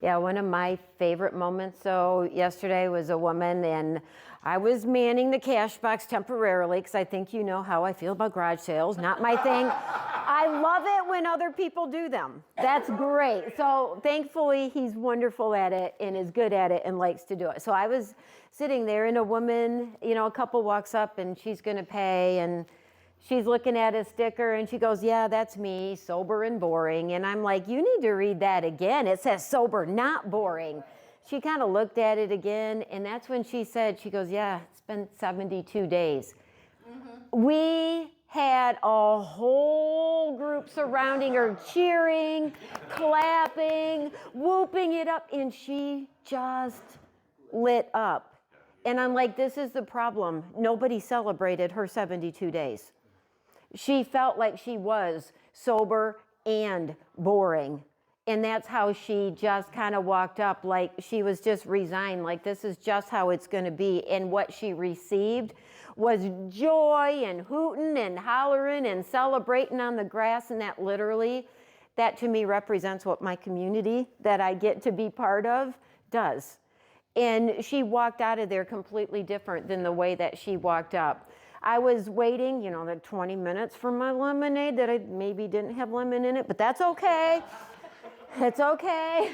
Yeah, one of my favorite moments, so yesterday was a woman, and I was manning the cash box temporarily because I think you know how I feel about garage sales. Not my thing. I love it when other people do them. That's great. So thankfully, he's wonderful at it and is good at it and likes to do it. So I was sitting there, and a woman, a couple walks up, and she's going to pay, and she's looking at a sticker, and she goes, "Yeah, that's me, sober and boring." And I'm like, "You need to read that again. It says sober, not boring." She kind of looked at it again, and that's when she said, she goes, "Yeah, it's been 72 days. Mm-hmm. We had a whole group surrounding her, cheering, clapping, whooping it up, and she just lit up. And I'm like, this is the problem. Nobody celebrated her 72 days. She felt like she was sober and boring. And that's how she just kind of walked up, like she was just resigned, like this is just how it's going to be. And what she received was joy and hooting and hollering and celebrating on the grass. And that literally, that to me represents what my community that I get to be part of does. And she walked out of there completely different than the way that she walked up. I was waiting, the 20 minutes for my lemonade that I maybe didn't have lemon in it, but that's okay. It's okay.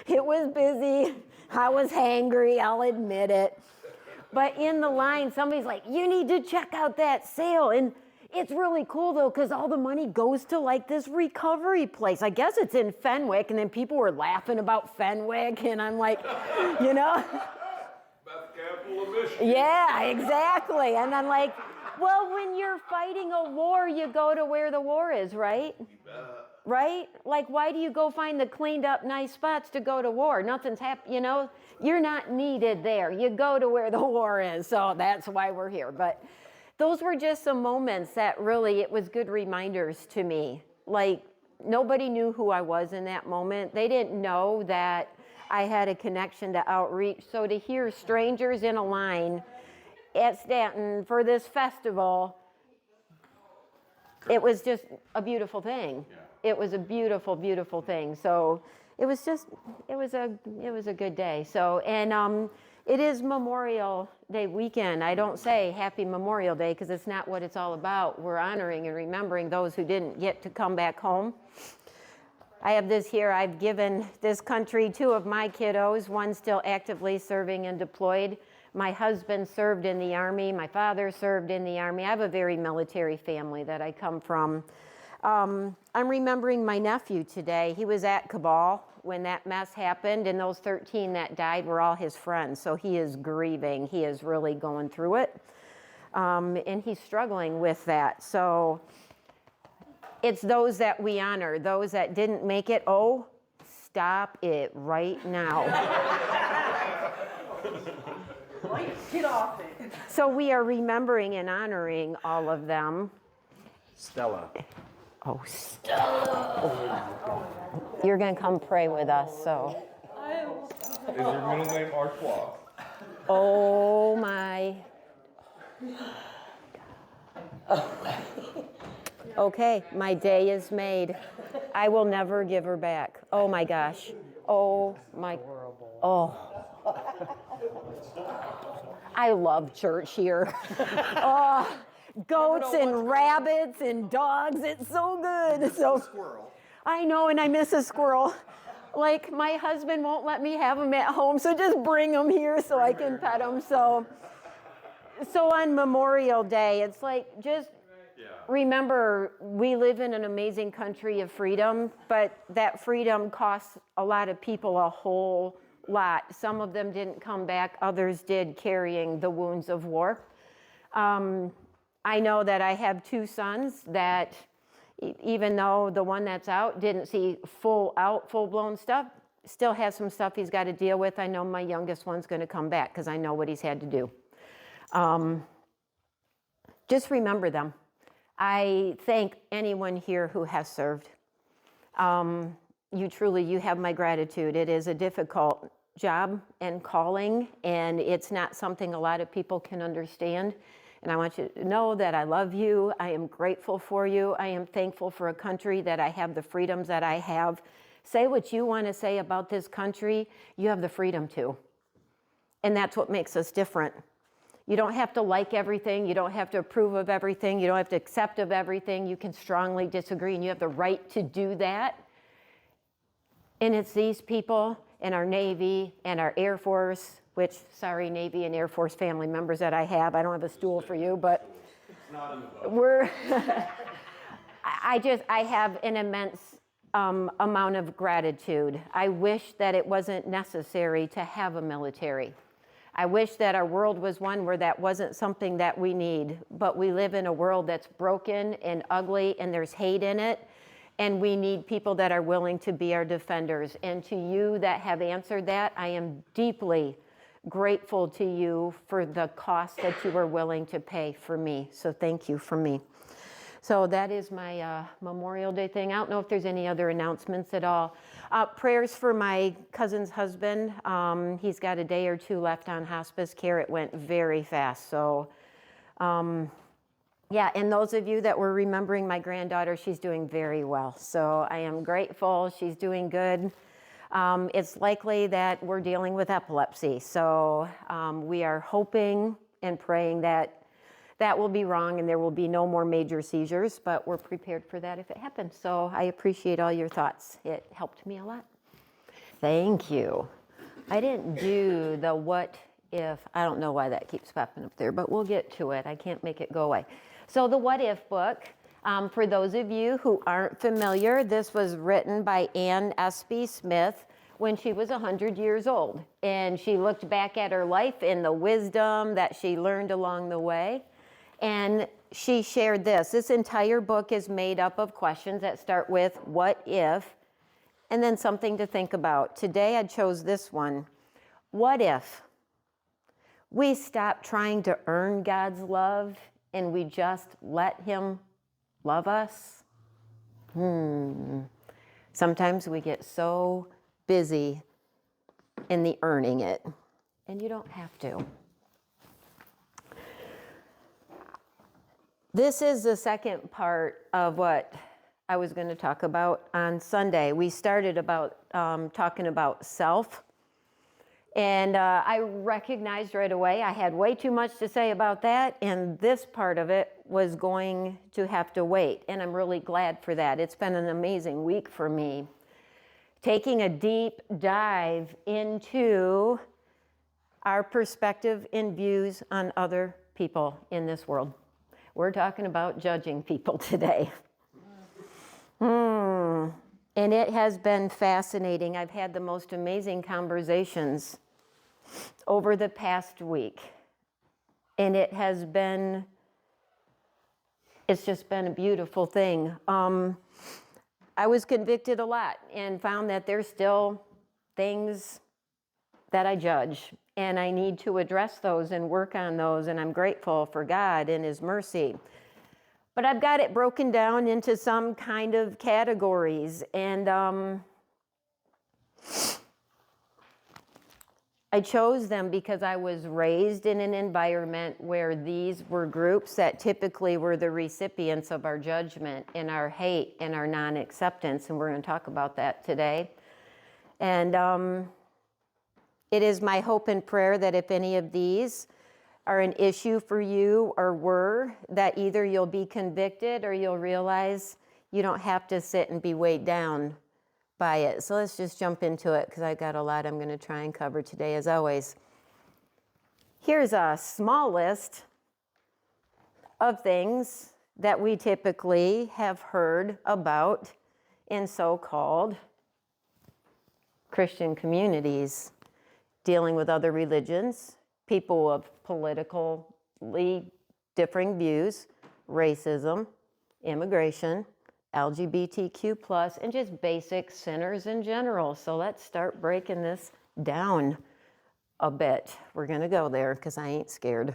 It was busy. I was hangry, I'll admit it. But in the line, somebody's like, "You need to check out that sale." And it's really cool though, because all the money goes to like this recovery place. I guess it's in Fenwick, and then people were laughing about Fenwick, and I'm like, About the capital of Michigan. Yeah, exactly. And I'm like, well, when you're fighting a war, you go to where the war is, right? Right? Like, why do you go find the cleaned up nice spots to go to war? Nothing's happening, you're not needed there. You go to where the war is. So that's why we're here. But those were just some moments that really, it was good reminders to me. Like, nobody knew who I was in that moment. They didn't know that I had a connection to outreach. So to hear strangers in a line at Stanton for this festival, it was just a beautiful thing. Yeah. It was a beautiful, beautiful thing. So it was a good day. So, and it is Memorial Day weekend. I don't say Happy Memorial Day because it's not what it's all about. We're honoring and remembering those who didn't get to come back home. I have this here. I've given this country 2 of my kiddos, one still actively serving and deployed. My husband served in the Army. My father served in the Army. I have a very military family that I come from. I'm remembering my nephew today. He was at Cabal when that mess happened, and those 13 that died were all his friends. So he is grieving. He is really going through it. And he's struggling with that. So it's those that we honor, those that didn't make it. Oh, stop it right now. Get off it. So we are remembering and honoring all of them. Stella. Oh, Stella. You're going to come pray with us, so. Is your middle name Artois? Oh, my. Okay, my day is made. I will never give her back. Oh, my gosh. Oh, my. Oh. I love church here. Oh, goats and rabbits and dogs. It's so good. So Squirrel. I know, and I miss a squirrel. Like, my husband won't let me have them at home, so just bring them here so I can pet them. So on Memorial Day, it's like, just remember, we live in an amazing country of freedom, but that freedom costs a lot of people a whole lot. Some of them didn't come back, others did, carrying the wounds of war. I know that I have 2 sons that, even though the one that's out didn't see full-blown stuff, still has some stuff he's got to deal with. I know my youngest one's going to come back because I know what he's had to do. Just remember them. I thank anyone here who has served. You have my gratitude. It is a difficult job and calling, and it's not something a lot of people can understand. And I want you to know that I love you. I am grateful for you. I am thankful for a country that I have the freedoms that I have. Say what you want to say about this country. You have the freedom to. And that's what makes us different. You don't have to like everything. You don't have to approve of everything. You don't have to accept of everything. You can strongly disagree, and you have the right to do that. And it's these people in our Navy and our Air Force, which, sorry, Navy and Air Force family members that I have. I don't have a stool for you, but we're, I have an immense amount of gratitude. I wish that it wasn't necessary to have a military. I wish that our world was one where that wasn't something that we need, but we live in a world that's broken and ugly, and there's hate in it, and we need people that are willing to be our defenders. And to you that have answered that, I am deeply grateful to you for the cost that you were willing to pay for me. So thank you for me. So that is my Memorial Day thing. I don't know if there's any other announcements at all. Prayers for my cousin's husband. He's got a day or two left on hospice care. It went very fast. So yeah, and those of you that were remembering my granddaughter, she's doing very well. So I am grateful. She's doing good. It's likely that we're dealing with epilepsy. So we are hoping and praying that that will be wrong and there will be no more major seizures, but we're prepared for that if it happens. So I appreciate all your thoughts. It helped me a lot. Thank you. I didn't do the what if. I don't know why that keeps popping up there, but we'll get to it. I can't make it go away. So the What If book, for those of you who aren't familiar, this was written by Ann Espy Smith when she was 100 years old. And she looked back at her life and the wisdom that she learned along the way. And she shared this. This entire book is made up of questions that start with what if, and then something to think about. Today I chose this one. What if we stop trying to earn God's love and we just let him love us? Sometimes we get so busy in the earning it, and you don't have to. This is the second part of what I was going to talk about on Sunday. We started about talking about self, and I recognized right away I had way too much to say about that, and this part of it was going to have to wait, and I'm really glad for that. It's been an amazing week for me, taking a deep dive into our perspective and views on other people in this world. We're talking about judging people today. And it has been fascinating. I've had the most amazing conversations over the past week. And it's just been a beautiful thing. I was convicted a lot and found that there's still things that I judge. And I need to address those and work on those. And I'm grateful for God and his mercy. But I've got it broken down into some kind of categories. And I chose them because I was raised in an environment where these were groups that typically were the recipients of our judgment and our hate and our non-acceptance. And we're going to talk about that today. And it is my hope and prayer that if any of these are an issue for you or were, that either you'll be convicted or you'll realize you don't have to sit and be weighed down by it. So let's just jump into it because I've got a lot I'm going to try and cover today as always. Here's a small list of things that we typically have heard about in so-called Christian communities. Dealing with other religions, people of politically differing views, racism, immigration, LGBTQ+, and just basic sinners in general. So let's start breaking this down a bit. We're going to go there because I ain't scared.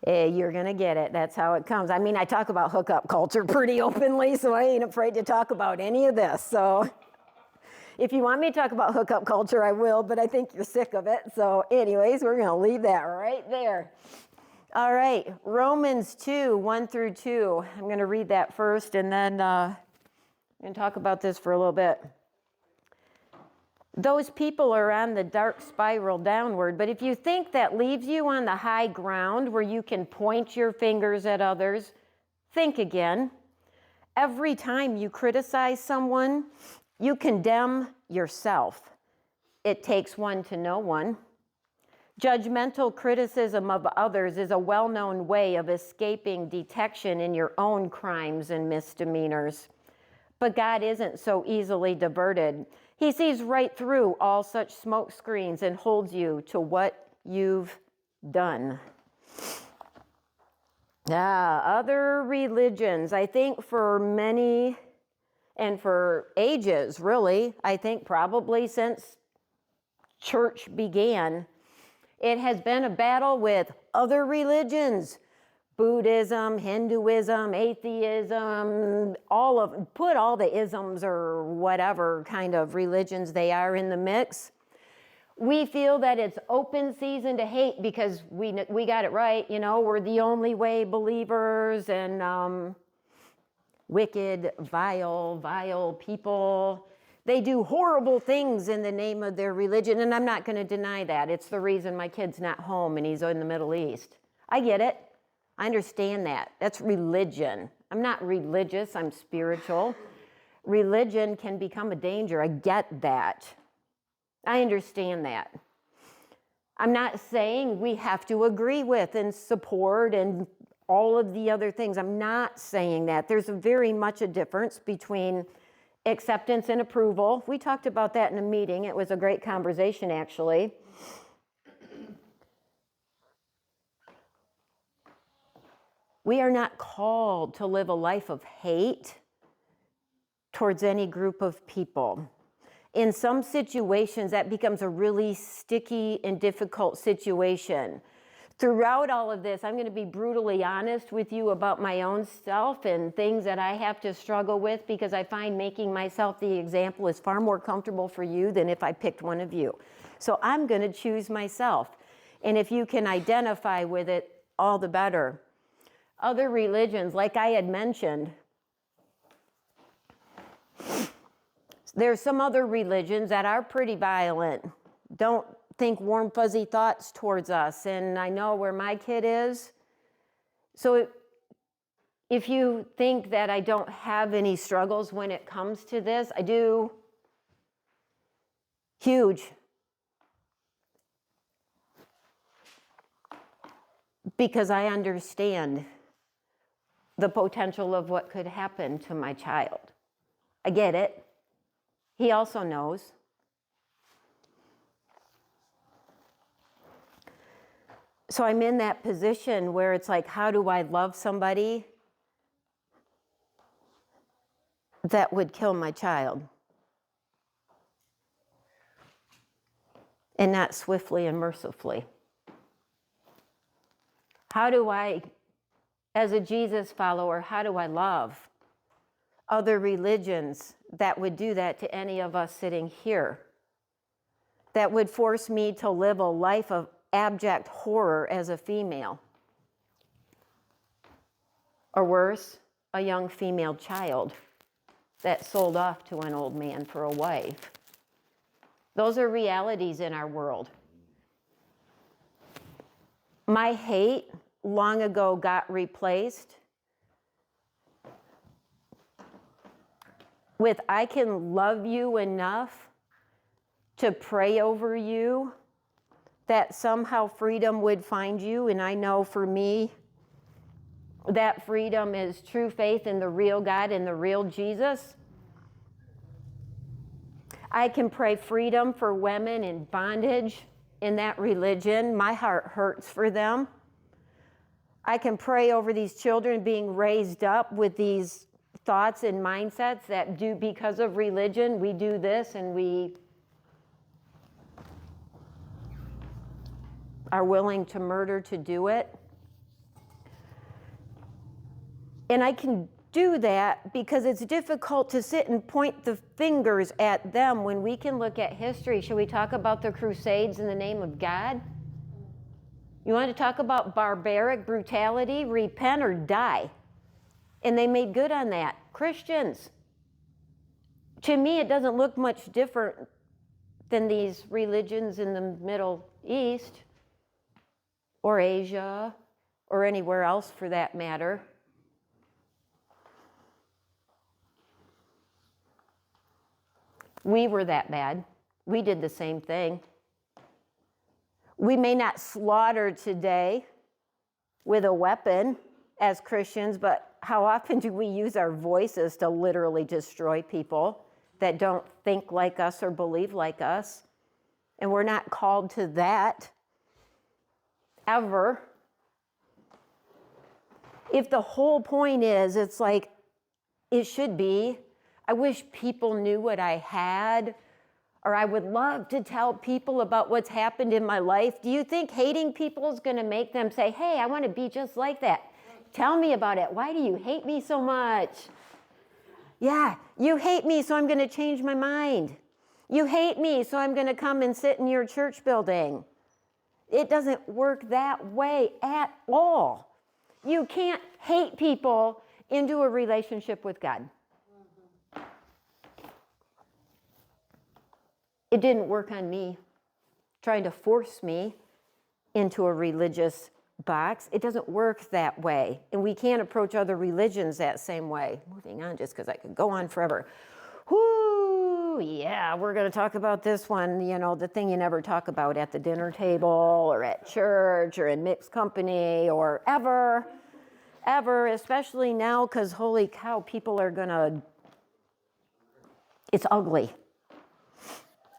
Hey, you're going to get it. That's how it comes. I mean, I talk about hookup culture pretty openly, so I ain't afraid to talk about any of this. So if you want me to talk about hookup culture, I will, but I think you're sick of it. So anyways, we're going to leave that right there. All right, Romans 2, 1 through 2. I'm going to read that first, and then I'm going to talk about this for a little bit. Those people are on the dark spiral downward, but if you think that leaves you on the high ground where you can point your fingers at others, think again. Every time you criticize someone, you condemn yourself. It takes one to know one. Judgmental criticism of others is a well-known way of escaping detection in your own crimes and misdemeanors. But God isn't so easily diverted. He sees right through all such smoke screens and holds you to what you've done. Other religions, I think for many and for ages, really, I think probably since church began, it has been a battle with other religions. Buddhism, Hinduism, atheism, put all the isms or whatever kind of religions they are in the mix. We feel that it's open season to hate because we got it right, we're the only way believers, and wicked, vile people. They do horrible things in the name of their religion, and I'm not going to deny that. It's the reason my kid's not home and he's in the Middle East. I get it. I understand that. That's religion. I'm not religious, I'm spiritual. Religion can become a danger. I get that. I understand that. I'm not saying we have to agree with and support and all of the other things. I'm not saying that. There's very much a difference between acceptance and approval. We talked about that in a meeting. It was a great conversation, actually. We are not called to live a life of hate towards any group of people. In some situations, that becomes a really sticky and difficult situation. Throughout all of this, I'm going to be brutally honest with you about my own self and things that I have to struggle with, because I find making myself the example is far more comfortable for you than if I picked one of you. So I'm going to choose myself. And if you can identify with it, all the better. Other religions, like I had mentioned, there's some other religions that are pretty violent. Don't think warm, fuzzy thoughts towards us. And I know where my kid is. So if you think that I don't have any struggles when it comes to this, I do. Huge. Because I understand the potential of what could happen to my child. I get it. He also knows. So I'm in that position where it's like, how do I love somebody that would kill my child? And not swiftly and mercifully. How do I, as a Jesus follower, how do I love other religions that would do that to any of us sitting here? That would force me to live a life of abject horror as a female. Or worse, a young female child that's sold off to an old man for a wife. Those are realities in our world. My hate long ago got replaced with I can love you enough to pray over you that somehow freedom would find you. And I know for me, that freedom is true faith in the real God and the real Jesus. I can pray freedom for women in bondage in that religion. My heart hurts for them. I can pray over these children being raised up with these thoughts and mindsets that do, because of religion, we do this and we are willing to murder to do it. And I can do that because it's difficult to sit and point the fingers at them when we can look at history. Should we talk about the Crusades in the name of God? You want to talk about barbaric brutality? Repent or die. And they made good on that. Christians. To me, it doesn't look much different than these religions in the Middle East or Asia or anywhere else for that matter. We were that bad. We did the same thing. We may not slaughter today with a weapon as Christians, but how often do we use our voices to literally destroy people that don't think like us or believe like us? And we're not called to that ever. If the whole point is, it's like, it should be, I wish people knew what I had, or I would love to tell people about what's happened in my life. Do you think hating people is going to make them say, hey, I want to be just like that? Tell me about it. Why do you hate me so much? Yeah, you hate me, so I'm going to change my mind. You hate me, so I'm going to come and sit in your church building. It doesn't work that way at all. You can't hate people into a relationship with God. It didn't work on me, trying to force me into a religious box. It doesn't work that way. And we can't approach other religions that same way. Moving on, just because I could go on forever. Whoo, yeah, we're going to talk about this one, you know, the thing you never talk about at the dinner table or at church or in mixed company or ever, especially now because holy cow, people are going to, it's ugly.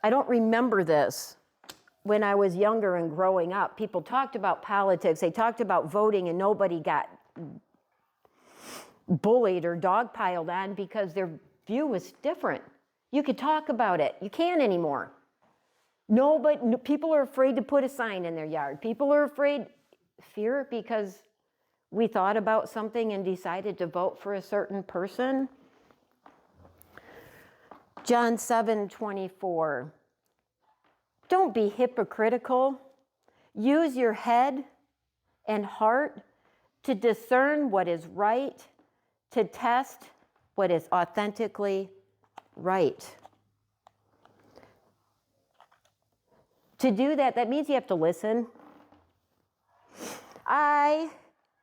I don't remember this when I was younger and growing up. People talked about politics, they talked about voting, and nobody got bullied or dogpiled on because their view was different. You could talk about it. You can't anymore. People are afraid to put a sign in their yard. People are afraid, fear because we thought about something and decided to vote for a certain person. John 7:24. Don't be hypocritical. Use your head and heart to discern what is right, to test what is authentically right. To do that, that means you have to listen. I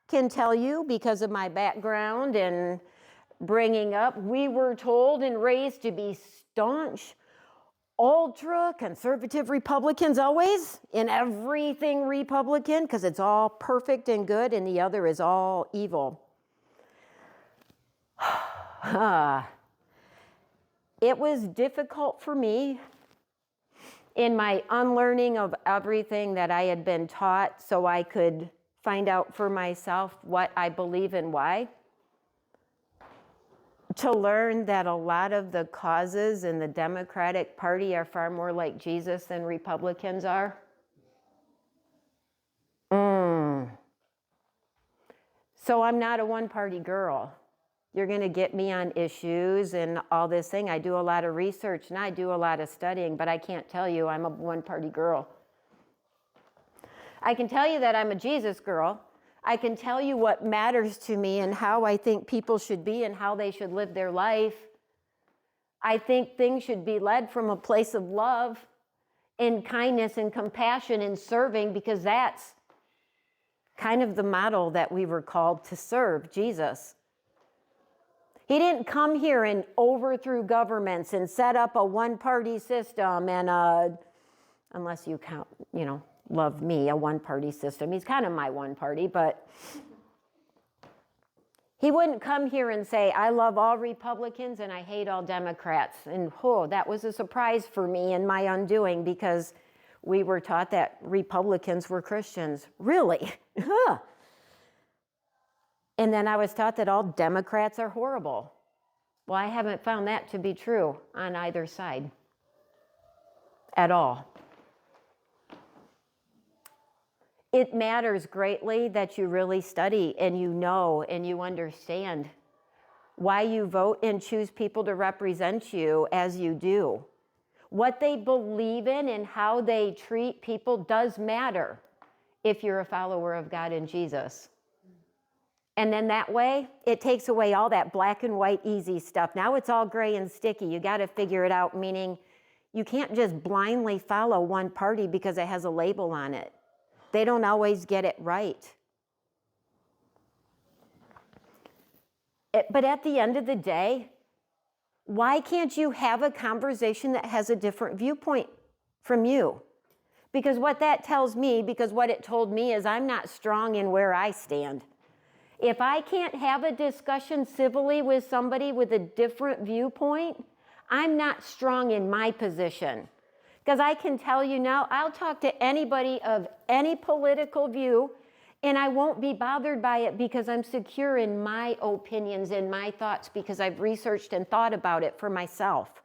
can tell you, because of my background and bringing up, we were told and raised to be staunch, ultra conservative Republicans always, in everything Republican, because it's all perfect and good and the other is all evil. It was difficult for me in my unlearning of everything that I had been taught so I could find out for myself what I believe and why. To learn that a lot of the causes in the Democratic Party are far more like Jesus than Republicans are. So I'm not a one-party girl. You're going to get me on issues and all this thing. I do a lot of research and I do a lot of studying, but I can't tell you I'm a one-party girl. I can tell you that I'm a Jesus girl. I can tell you what matters to me and how I think people should be and how they should live their life. I think things should be led from a place of love and kindness and compassion and serving, because that's kind of the model that we were called to serve, Jesus. He didn't come here and overthrew governments and set up a one-party system and, unless you count, love me, a one-party system. He's kind of my one party, but he wouldn't come here and say, I love all Republicans and I hate all Democrats. And that was a surprise for me in my undoing, because we were taught that Republicans were Christians. Really? And then I was taught that all Democrats are horrible. Well, I haven't found that to be true on either side at all. It matters greatly that you really study and you know and you understand why you vote and choose people to represent you as you do. What they believe in and how they treat people does matter. if you're a follower of God and Jesus. And then that way, it takes away all that black and white easy stuff. Now it's all gray and sticky. You got to figure it out, meaning you can't just blindly follow one party because it has a label on it. They don't always get it right. But at the end of the day, why can't you have a conversation that has a different viewpoint from you? Because what that tells me, because what it told me is I'm not strong in where I stand. If I can't have a discussion civilly with somebody with a different viewpoint, I'm not strong in my position. Because I can tell you now, I'll talk to anybody of any political view, and I won't be bothered by it because I'm secure in my opinions and my thoughts because I've researched and thought about it for myself.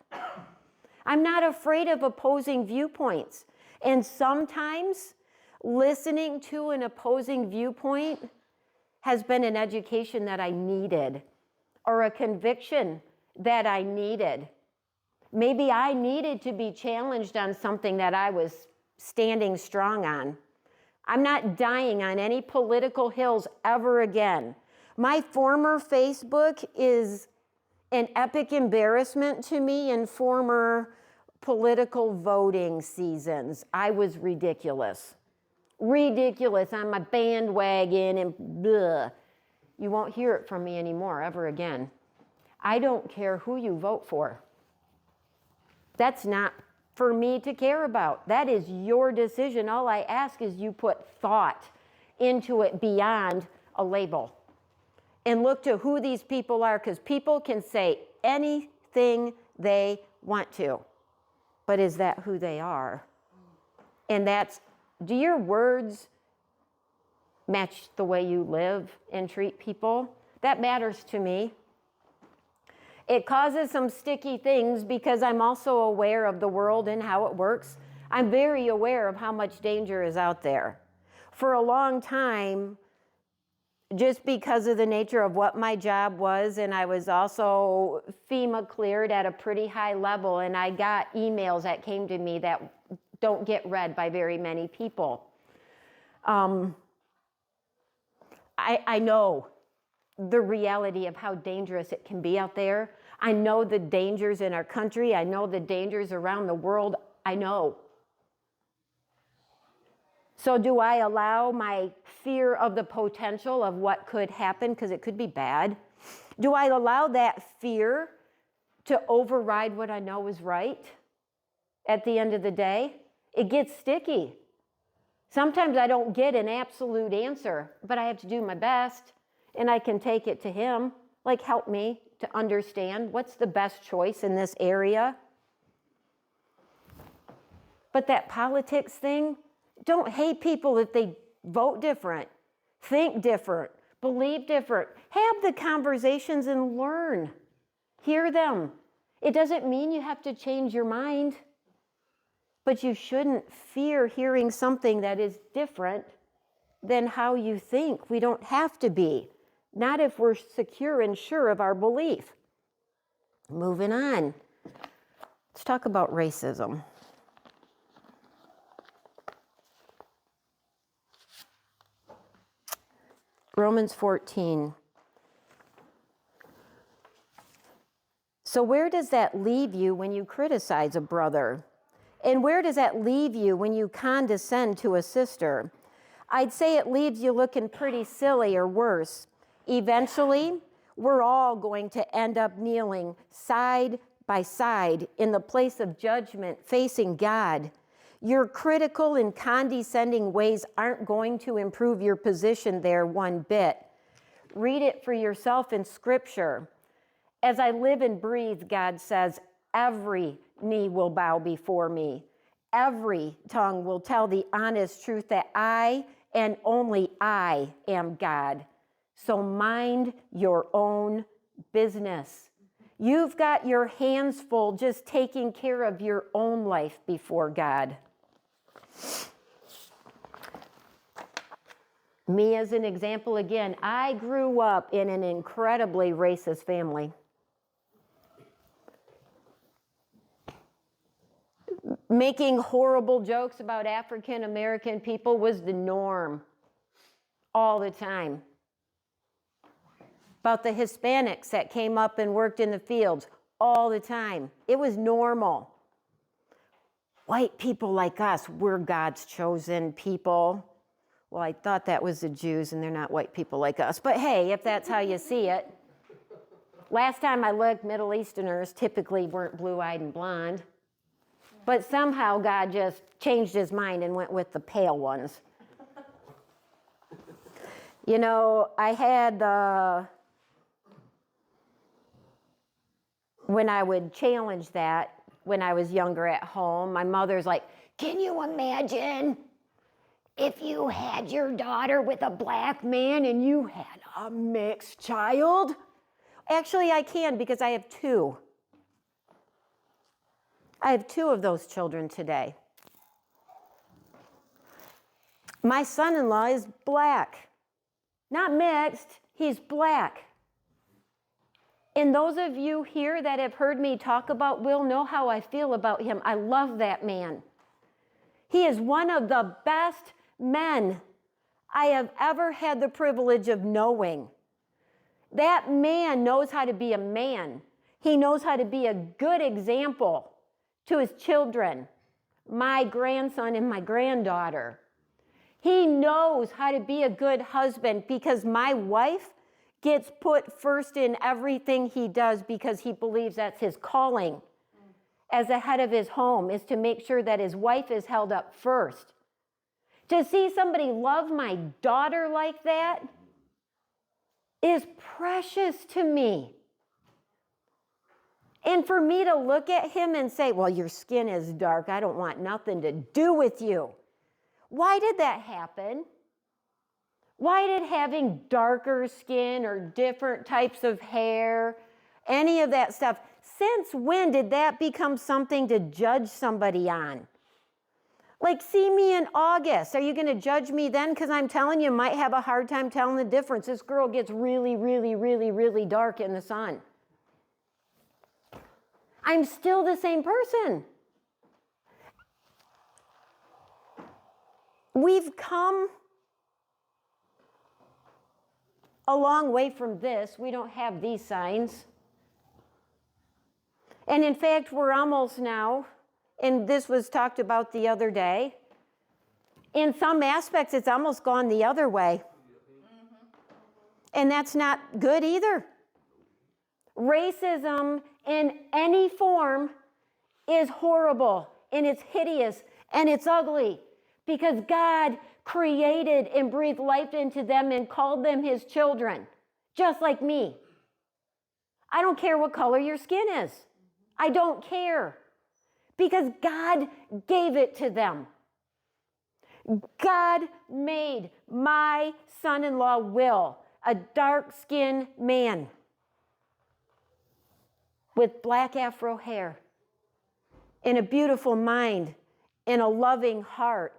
I'm not afraid of opposing viewpoints. And sometimes listening to an opposing viewpoint has been an education that I needed, or a conviction that I needed. Maybe I needed to be challenged on something that I was standing strong on. I'm not dying on any political hills ever again. My former Facebook is an epic embarrassment to me in former political voting seasons. I was ridiculous. Ridiculous on my bandwagon and blah. You won't hear it from me anymore ever again. I don't care who you vote for. That's not for me to care about. That is your decision. All I ask is you put thought into it beyond a label. And look to who these people are, because people can say anything they want to. But is that who they are? And do your words match the way you live and treat people? That matters to me. It causes some sticky things because I'm also aware of the world and how it works. I'm very aware of how much danger is out there. For a long time, just because of the nature of what my job was, and I was also FEMA cleared at a pretty high level, and I got emails that came to me that don't get read by very many people. I know the reality of how dangerous it can be out there. I know the dangers in our country. I know the dangers around the world. I know. So do I allow my fear of the potential of what could happen, because it could be bad? Do I allow that fear to override what I know is right at the end of the day? It gets sticky. Sometimes I don't get an absolute answer, but I have to do my best, and I can take it to him, like, help me to understand what's the best choice in this area. But that politics thing, don't hate people if they vote different, think different, believe different. Have the conversations and learn. Hear them. It doesn't mean you have to change your mind, but you shouldn't fear hearing something that is different than how you think. We don't have to be. Not if we're secure and sure of our belief. Moving on. Let's talk about racism. Romans 14. So where does that leave you when you criticize a brother? And where does that leave you when you condescend to a sister? I'd say it leaves you looking pretty silly, or worse. Eventually, we're all going to end up kneeling side by side in the place of judgment facing God. Your critical and condescending ways aren't going to improve your position there one bit. Read it for yourself in Scripture. As I live and breathe, God says, every knee will bow before me. Every tongue will tell the honest truth that I and only I am God. So mind your own business. You've got your hands full just taking care of your own life before God. Me as an example again, I grew up in an incredibly racist family. Making horrible jokes about African American people was the norm all the time. About the Hispanics that came up and worked in the fields all the time. It was normal. White people like us, we're God's chosen people. Well, I thought that was the Jews, and they're not white people like us. But hey, if that's how you see it. Last time I looked, Middle Easterners typically weren't blue-eyed and blonde. But somehow God just changed his mind and went with the pale ones. You know, I had when I would challenge that when I was younger at home, my mother's like, can you imagine if you had your daughter with a black man and you had a mixed child? Actually, I can because I have two. I have two of those children today. My son-in-law is black. Not mixed, he's black. And those of you here that have heard me talk about Will know how I feel about him. I love that man. He is one of the best men I have ever had the privilege of knowing. That man knows how to be a man. He knows how to be a good example to his children, my grandson and my granddaughter. He knows how to be a good husband because my wife gets put first in everything he does because he believes that's his calling as the head of his home, is to make sure that his wife is held up first. To see somebody love my daughter like that is precious to me. And for me to look at him and say, well, your skin is dark, I don't want nothing to do with you. Why did that happen? Why did having darker skin or different types of hair, any of that stuff, since when did that become something to judge somebody on? Like, see me in August. Are you going to judge me then? Because I'm telling you, might have a hard time telling the difference. This girl gets really, really, really, really dark in the sun. I'm still the same person. We've come a long way from this. We don't have these signs. And in fact, we're almost now, and this was talked about the other day, in some aspects, it's almost gone the other way. And that's not good either. Racism in any form is horrible, and it's hideous, and it's ugly, because God created and breathed life into them and called them his children, just like me. I don't care what color your skin is. I don't care, because God gave it to them. God made my son-in-law Will a dark-skinned man with black afro hair and a beautiful mind and a loving heart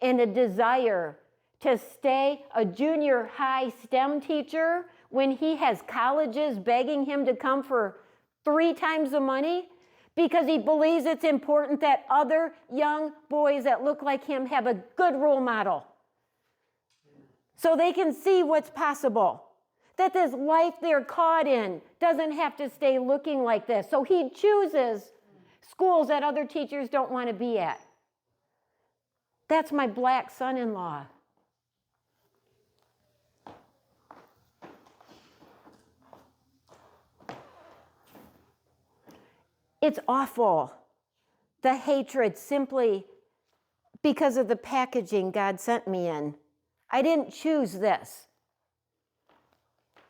and a desire to stay a junior high STEM teacher when he has colleges begging him to come for 3 times the money, because he believes it's important that other young boys that look like him have a good role model so they can see what's possible, that this life they're caught in doesn't have to stay looking like this. So he chooses schools that other teachers don't want to be at. That's my black son-in-law. It's awful, the hatred, simply because of the packaging God sent me in. I didn't choose this.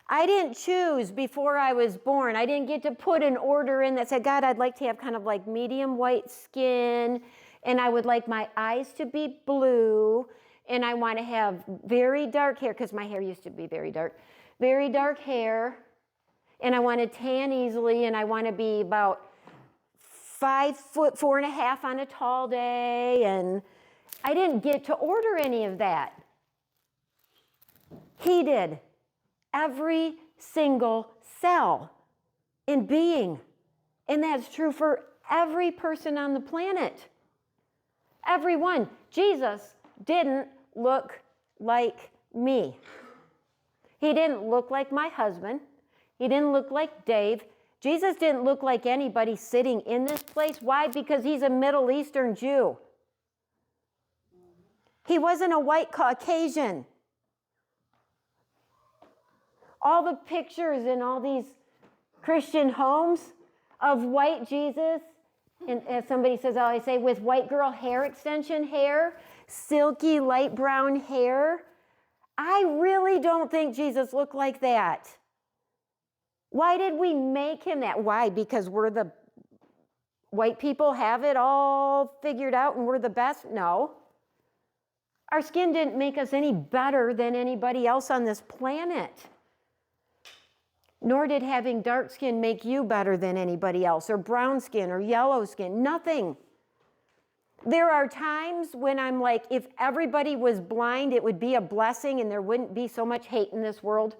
I didn't choose before I was born. I didn't get to put an order in that said, God, I'd like to have kind of like medium white skin, and I would like my eyes to be blue, and I want to have very dark hair, because my hair used to be very dark hair, and I want to tan easily, and I want to be about 5 foot 4.5 on a tall day, and I didn't get to order any of that. He did. Every single cell in being. And that's true for every person on the planet. Everyone. Jesus didn't look like me. He didn't look like my husband. He didn't look like Dave. Jesus didn't look like anybody sitting in this place. Why? Because he's a Middle Eastern Jew. He wasn't a white Caucasian. All the pictures in all these Christian homes of white Jesus, and as somebody says, oh, I say with white girl hair extension hair, silky light brown hair. I really don't think Jesus looked like that. Why did we make him that? Why? Because we're the white people have it all figured out and we're the best? No. Our skin didn't make us any better than anybody else on this planet. Nor did having dark skin make you better than anybody else, or brown skin or yellow skin. Nothing. There are times when I'm like, if everybody was blind, it would be a blessing and there wouldn't be so much hate in this world.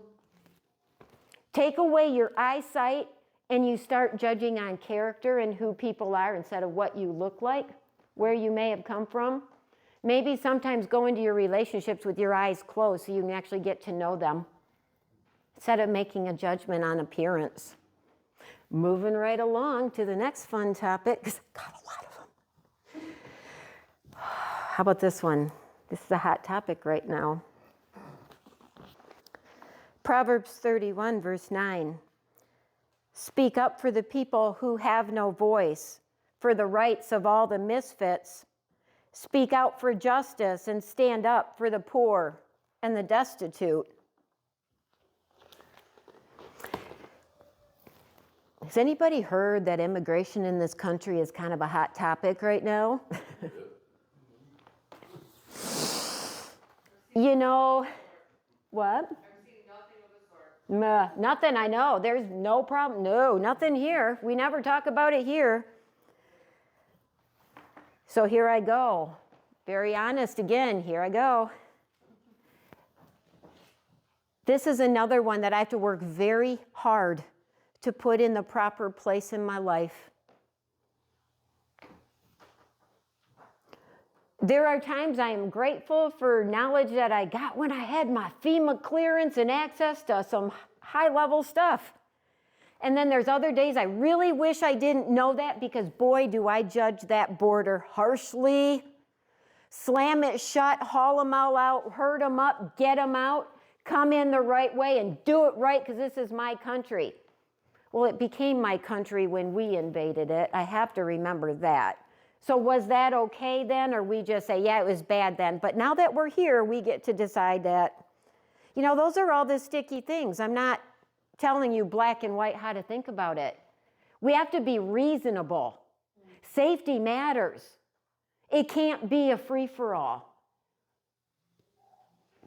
Take away your eyesight and you start judging on character and who people are instead of what you look like, where you may have come from. Maybe sometimes go into your relationships with your eyes closed so you can actually get to know them instead of making a judgment on appearance. Moving right along to the next fun topic, because I got a lot of them. How about this one? This is a hot topic right now. Proverbs 31, verse 9. Speak up for the people who have no voice, for the rights of all the misfits. Speak out for justice and stand up for the poor and the destitute. Has anybody heard that immigration in this country is kind of a hot topic right now? You know, what? I've seen nothing of the sort. Nothing, I know. There's no problem. No, nothing here. We never talk about it here. So here I go. Very honest again. Here I go. This is another one that I have to work very hard to put in the proper place in my life. There are times I am grateful for knowledge that I got when I had my FEMA clearance and access to some high-level stuff. And then there's other days I really wish I didn't know that because boy, do I judge that border harshly. Slam it shut, haul them all out, herd them up, get them out, come in the right way and do it right because this is my country. Well, it became my country when we invaded it. I have to remember that. So was that okay then, or we just say, yeah, it was bad then. But now that we're here, we get to decide that, you know, those are all the sticky things. I'm not telling you black and white how to think about it. We have to be reasonable. Safety matters. It can't be a free-for-all.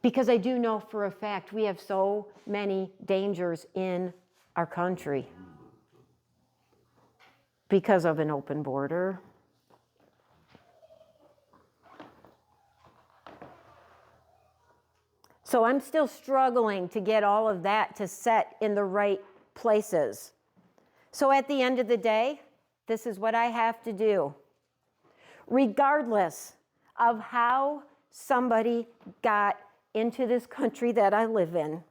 Because I do know for a fact we have so many dangers in our country because of an open border. So I'm still struggling to get all of that to set in the right places. So at the end of the day, this is what I have to do. Regardless of how somebody got into this country that I live in,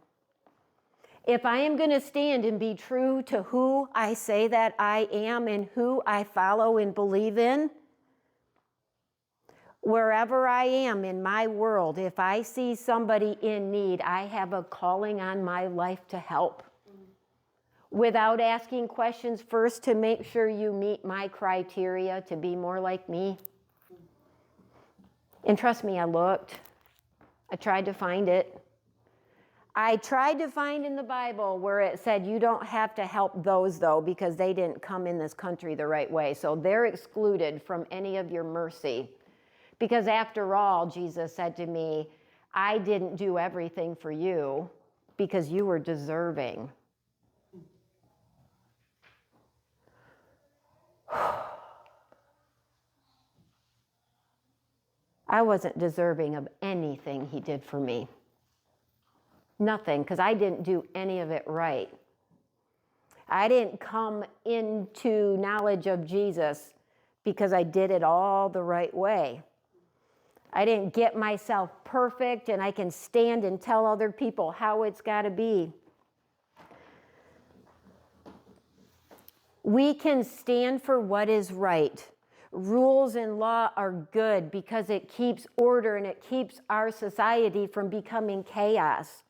if I am going to stand and be true to who I say that I am and who I follow and believe in, wherever I am in my world, if I see somebody in need, I have a calling on my life to help. Without asking questions first to make sure you meet my criteria to be more like me. And trust me, I looked. I tried to find it. I tried to find in the Bible where it said you don't have to help those, though, because they didn't come in this country the right way. So they're excluded from any of your mercy. Because after all, Jesus said to me, I didn't do everything for you because you were deserving. I wasn't deserving of anything he did for me. Nothing, because I didn't do any of it right. I didn't come into knowledge of Jesus because I did it all the right way. I didn't get myself perfect and I can stand and tell other people how it's got to be. We can stand for what is right. Rules and law are good because it keeps order and it keeps our society from becoming chaos.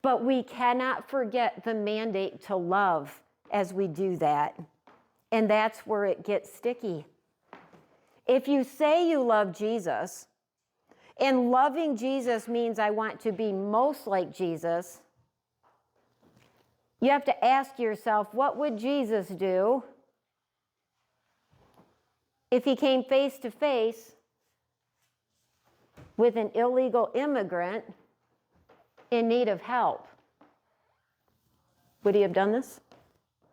But we cannot forget the mandate to love as we do that. And that's where it gets sticky. If you say you love Jesus, and loving Jesus means I want to be most like Jesus, you have to ask yourself, what would Jesus do if he came face to face with an illegal immigrant in need of help? Would he have done this?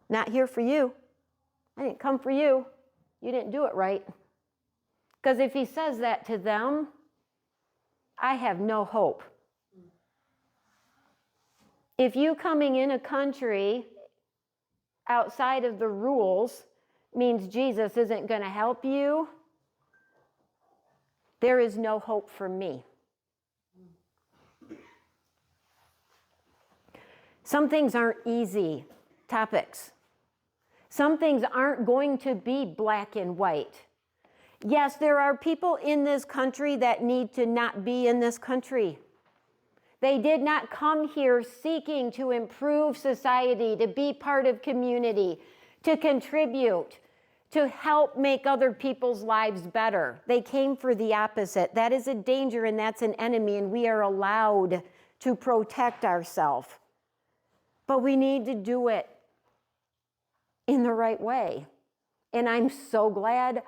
Not here for you. I didn't come for you. You didn't do it right. Because if he says that to them, I have no hope. If you coming in a country outside of the rules means Jesus isn't going to help you, there is no hope for me. Some things aren't easy topics. Some things aren't going to be black and white. Yes, there are people in this country that need to not be in this country. They did not come here seeking to improve society, to be part of community, to contribute, to help make other people's lives better. They came for the opposite. That is a danger and that's an enemy, and we are allowed to protect ourselves. But we need to do it in the right way. And I'm so glad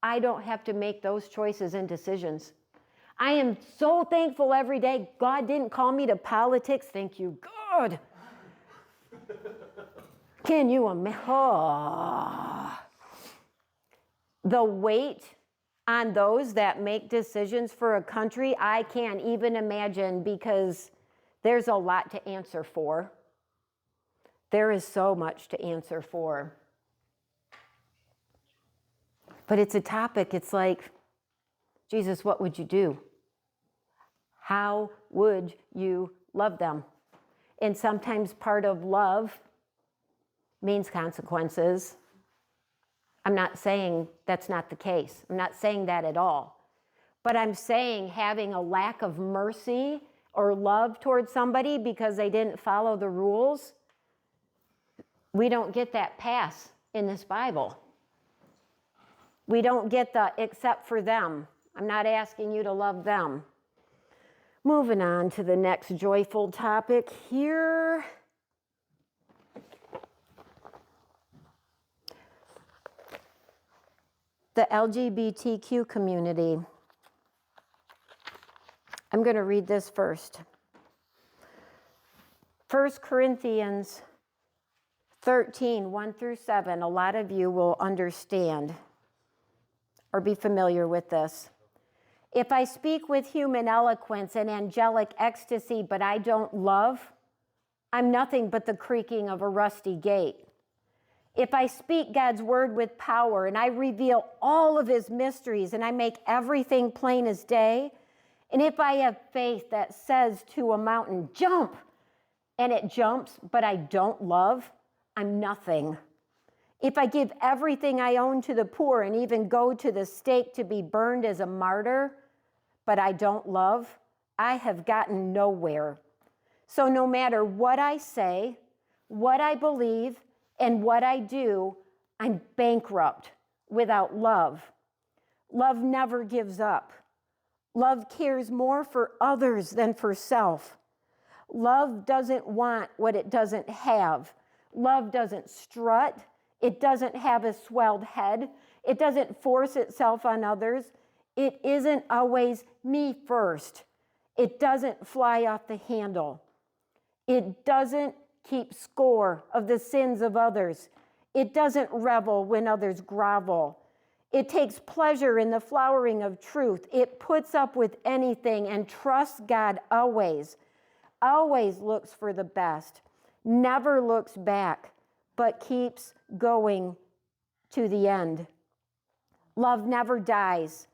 I don't have to make those choices and decisions. I am so thankful every day God didn't call me to politics. Thank you, God. Can you imagine? Oh. The weight on those that make decisions for a country, I can't even imagine, because there's a lot to answer for. There is so much to answer for. But it's a topic, it's like, Jesus, what would you do? How would you love them? And sometimes part of love means consequences. I'm not saying that's not the case. I'm not saying that at all. But I'm saying having a lack of mercy or love towards somebody because they didn't follow the rules, we don't get that pass in this Bible. We don't get the except for them. I'm not asking you to love them. Moving on to the next joyful topic here. The LGBTQ community. I'm going to read this first. 1 Corinthians 13, 1 through 7. A lot of you will understand or be familiar with this. If I speak with human eloquence and angelic ecstasy, but I don't love, I'm nothing but the creaking of a rusty gate. If I speak God's word with power and I reveal all of his mysteries and I make everything plain as day, and if I have faith that says to a mountain, jump, and it jumps, but I don't love, I'm nothing. If I give everything I own to the poor and even go to the stake to be burned as a martyr, but I don't love, I have gotten nowhere. So no matter what I say, what I believe, and what I do, I'm bankrupt without love. Love never gives up. Love cares more for others than for self. Love doesn't want what it doesn't have. Love doesn't strut. It doesn't have a swelled head. It doesn't force itself on others. It isn't always me first. It doesn't fly off the handle. It doesn't keep score of the sins of others. It doesn't revel when others grovel. It takes pleasure in the flowering of truth. It puts up with anything and trusts God always. Always looks for the best. Never looks back, but keeps going to the end. Love never dies.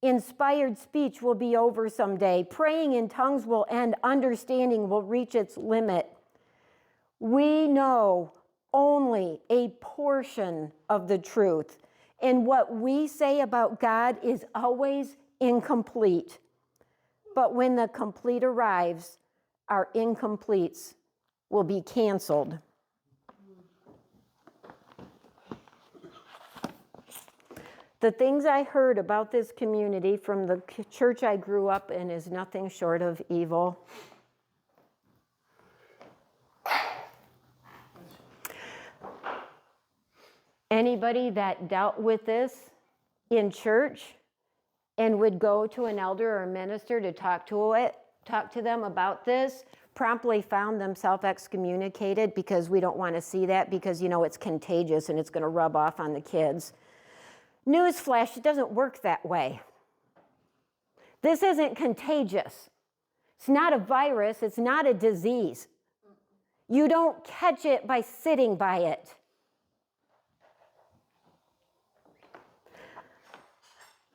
Inspired speech will be over someday. Praying in tongues will end. Understanding will reach its limit. We know only a portion of the truth. And what we say about God is always incomplete. But when the complete arrives, our incompletes will be canceled. The things I heard about this community from the church I grew up in is nothing short of evil. Anybody that dealt with this in church and would go to an elder or minister to talk to them about this, promptly found themselves excommunicated because we don't want to see that because, it's contagious and it's going to rub off on the kids. Newsflash, it doesn't work that way. This isn't contagious. It's not a virus. It's not a disease. You don't catch it by sitting by it.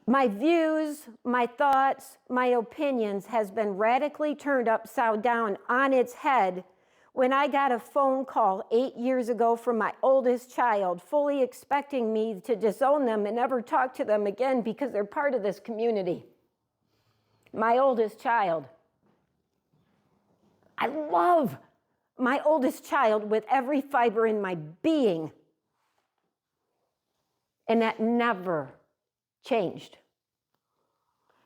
My views, my thoughts, my opinions has been radically turned upside down on its head when I got a phone call 8 years ago from my oldest child, fully expecting me to disown them and never talk to them again because they're part of this community. My oldest child. I love my oldest child with every fiber in my being. And that never changed.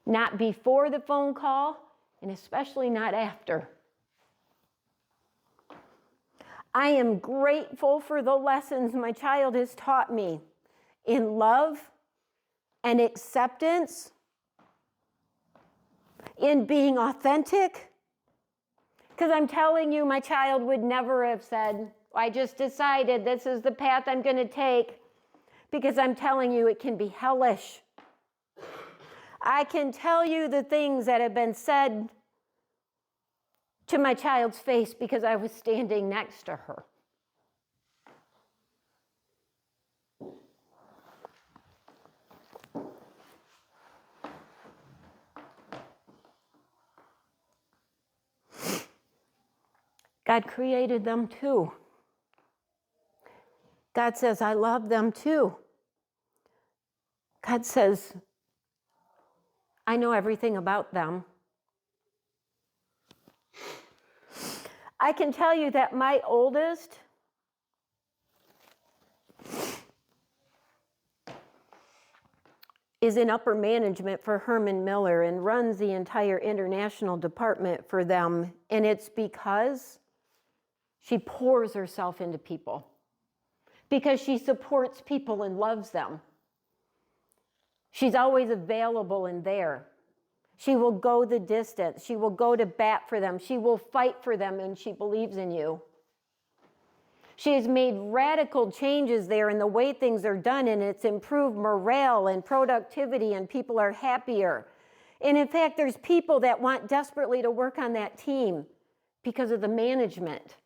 Not before the phone call, and especially not after. I am grateful for the lessons my child has taught me in love and acceptance, in being authentic. Because I'm telling you, my child would never have said, I just decided this is the path I'm going to take. Because I'm telling you, it can be hellish. I can tell you the things that have been said to my child's face because I was standing next to her. God created them too. God says, I love them too. God says, I know everything about them. I can tell you that my oldest is in upper management for Herman Miller and runs the entire international department for them. And it's because she pours herself into people. Because she supports people and loves them. She's always available and there. She will go the distance. She will go to bat for them. She will fight for them, and she believes in you. She has made radical changes there in the way things are done, and it's improved morale and productivity, and people are happier. And in fact, there's people that want desperately to work on that team because of the management.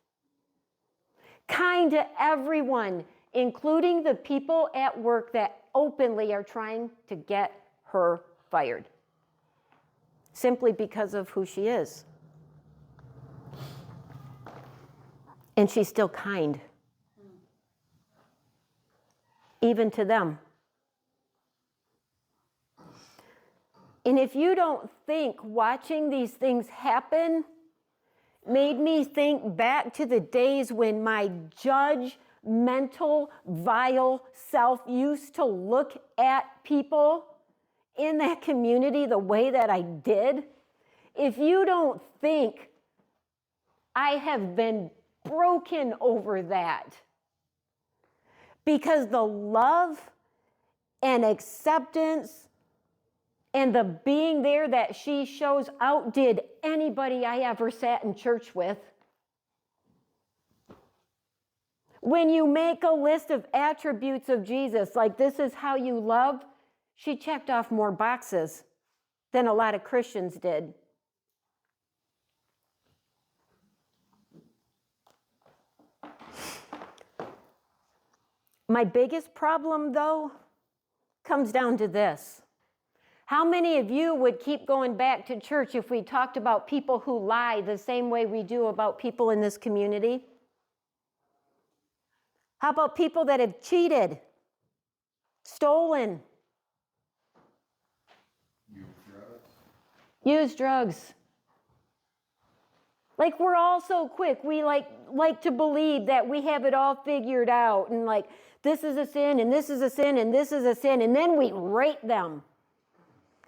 Kind to everyone, including the people at work that openly are trying to get her fired. Simply because of who she is. And she's still kind. Even to them. And if you don't think watching these things happen made me think back to the days when my judgmental, vile self used to look at people in that community the way that I did, if you don't think I have been broken over that, because the love and acceptance and the being there that she shows outdid anybody I ever sat in church with. When you make a list of attributes of Jesus, like this is how you love, she checked off more boxes than a lot of Christians did. My biggest problem, though, comes down to this. How many of you would keep going back to church if we talked about people who lie the same way we do about people in this community? How about people that have cheated, stolen, used drugs? Like, we're all so quick. We like to believe that we have it all figured out, and like, this is a sin, and this is a sin, and this is a sin, and then we rate them.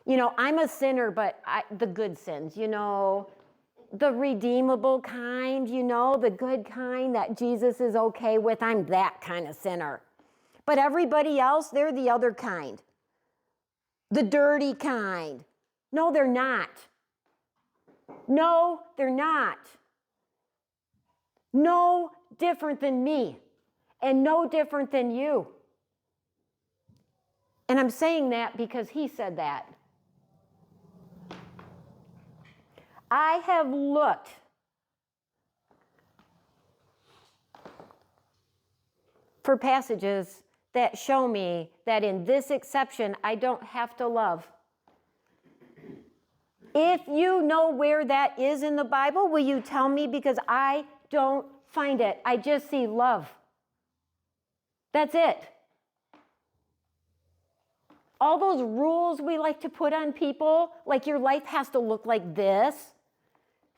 You know, I'm a sinner, but the good sins, you know, the redeemable kind, you know, the good kind that Jesus is okay with. I'm that kind of sinner. But everybody else, they're the other kind. The dirty kind. No, they're not. No, they're not. No different than me, and no different than you. And I'm saying that because he said that. I have looked for passages that show me that in this exception, I don't have to love. If you know where that is in the Bible, will you tell me? Because I don't find it. I just see love. That's it. All those rules we like to put on people, like your life has to look like this,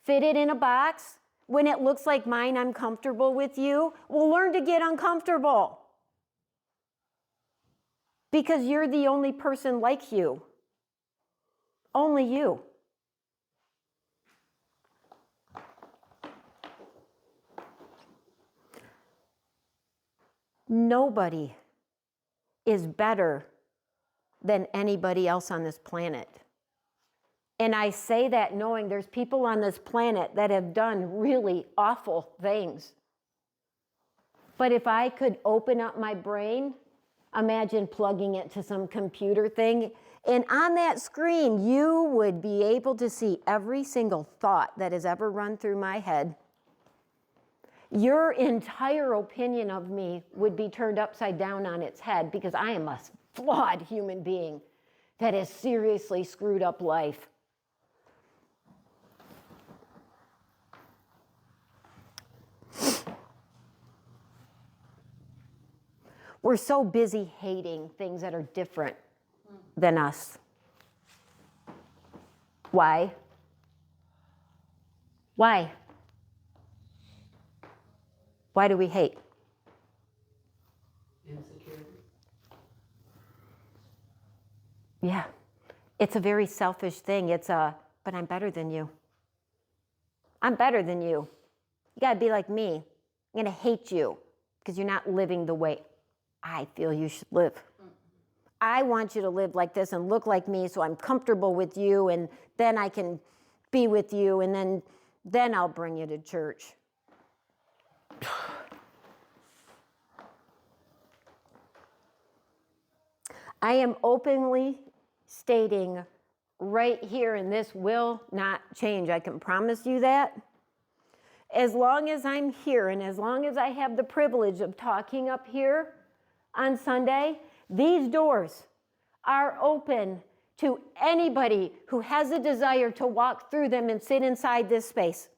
fit it in a box. When it looks like mine, I'm comfortable with you. Well, learn to get uncomfortable. Because you're the only person like you. Only you. Nobody is better than anybody else on this planet. And I say that knowing there's people on this planet that have done really awful things. But if I could open up my brain, imagine plugging it to some computer thing, and on that screen, you would be able to see every single thought that has ever run through my head. Your entire opinion of me would be turned upside down on its head because I am a flawed human being that has seriously screwed up life. We're so busy hating things that are different than us. Why? Why? Why do we hate? Insecurity. Yeah. It's a very selfish thing. But I'm better than you. I'm better than you. You got to be like me. I'm going to hate you because you're not living the way I feel you should live. I want you to live like this and look like me so I'm comfortable with you, and then I can be with you, and then I'll bring you to church. I am openly stating right here, and this will not change. I can promise you that. As long as I'm here and as long as I have the privilege of talking up here on Sunday, these doors are open to anybody who has a desire to walk through them and sit inside this space.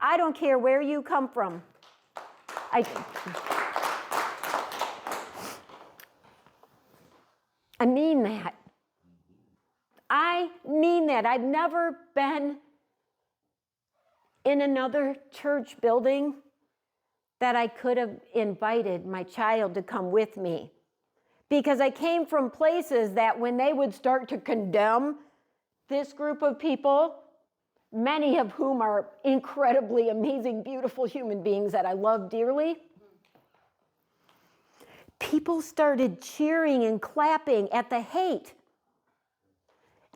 I don't care where you come from. I mean that. I mean that. I've never been in another church building that I could have invited my child to come with me. Because I came from places that when they would start to condemn this group of people, many of whom are incredibly amazing, beautiful human beings that I love dearly, people started cheering and clapping at the hate.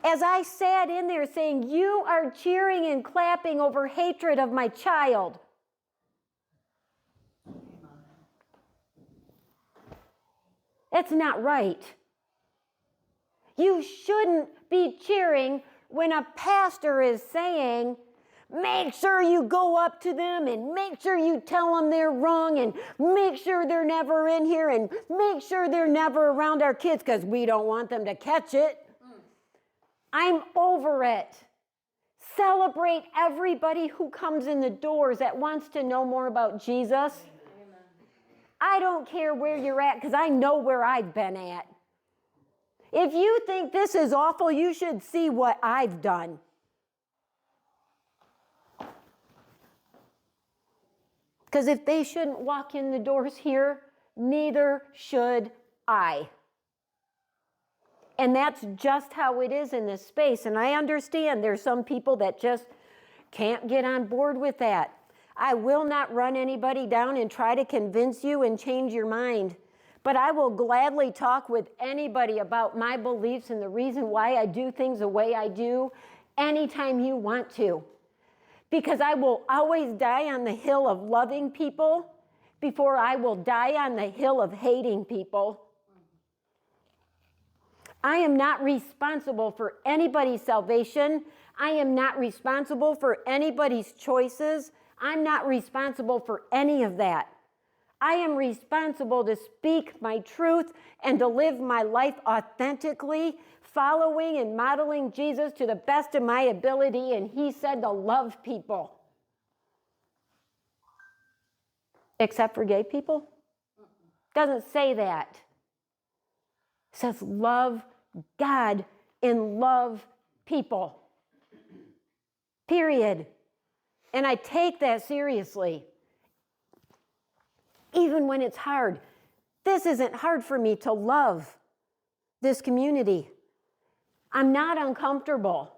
As I sat in there saying, you are cheering and clapping over hatred of my child. That's not right. You shouldn't be cheering when a pastor is saying, make sure you go up to them and make sure you tell them they're wrong and make sure they're never in here and make sure they're never around our kids because we don't want them to catch it. I'm over it. Celebrate everybody who comes in the doors that wants to know more about Jesus. Amen. I don't care where you're at because I know where I've been at. If you think this is awful, you should see what I've done. Because if they shouldn't walk in the doors here, neither should I. And that's just how it is in this space. And I understand there's some people that just can't get on board with that. I will not run anybody down and try to convince you and change your mind. But I will gladly talk with anybody about my beliefs and the reason why I do things the way I do anytime you want to. Because I will always die on the hill of loving people before I will die on the hill of hating people. I am not responsible for anybody's salvation. I am not responsible for anybody's choices. I'm not responsible for any of that. I am responsible to speak my truth and to live my life authentically, following and modeling Jesus to the best of my ability, and he said to love people. Except for gay people? Doesn't say that. It says love God and love people. Period. And I take that seriously. Even when it's hard. This isn't hard for me to love this community. I'm not uncomfortable.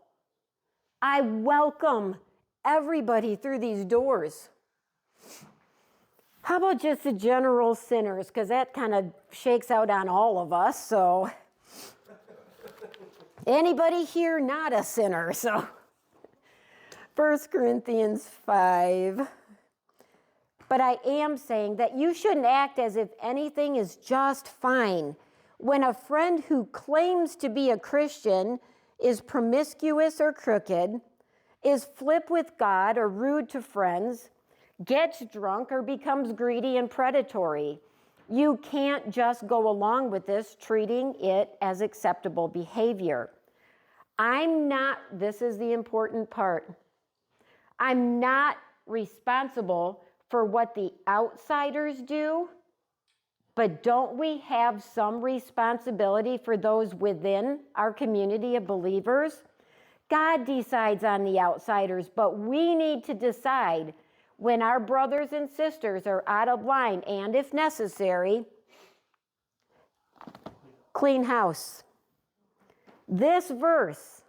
I welcome everybody through these doors. How about just the general sinners? Because that kind of shakes out on all of us. So, anybody here not a sinner? So, 1 Corinthians 5. But I am saying that you shouldn't act as if anything is just fine when a friend who claims to be a Christian is promiscuous or crooked, is flip with God or rude to friends, gets drunk or becomes greedy and predatory. You can't just go along with this, treating it as acceptable behavior. This is the important part. I'm not responsible for what the outsiders do, but don't we have some responsibility for those within our community of believers? God decides on the outsiders, but we need to decide when our brothers and sisters are out of line, and if necessary, clean house. This verse,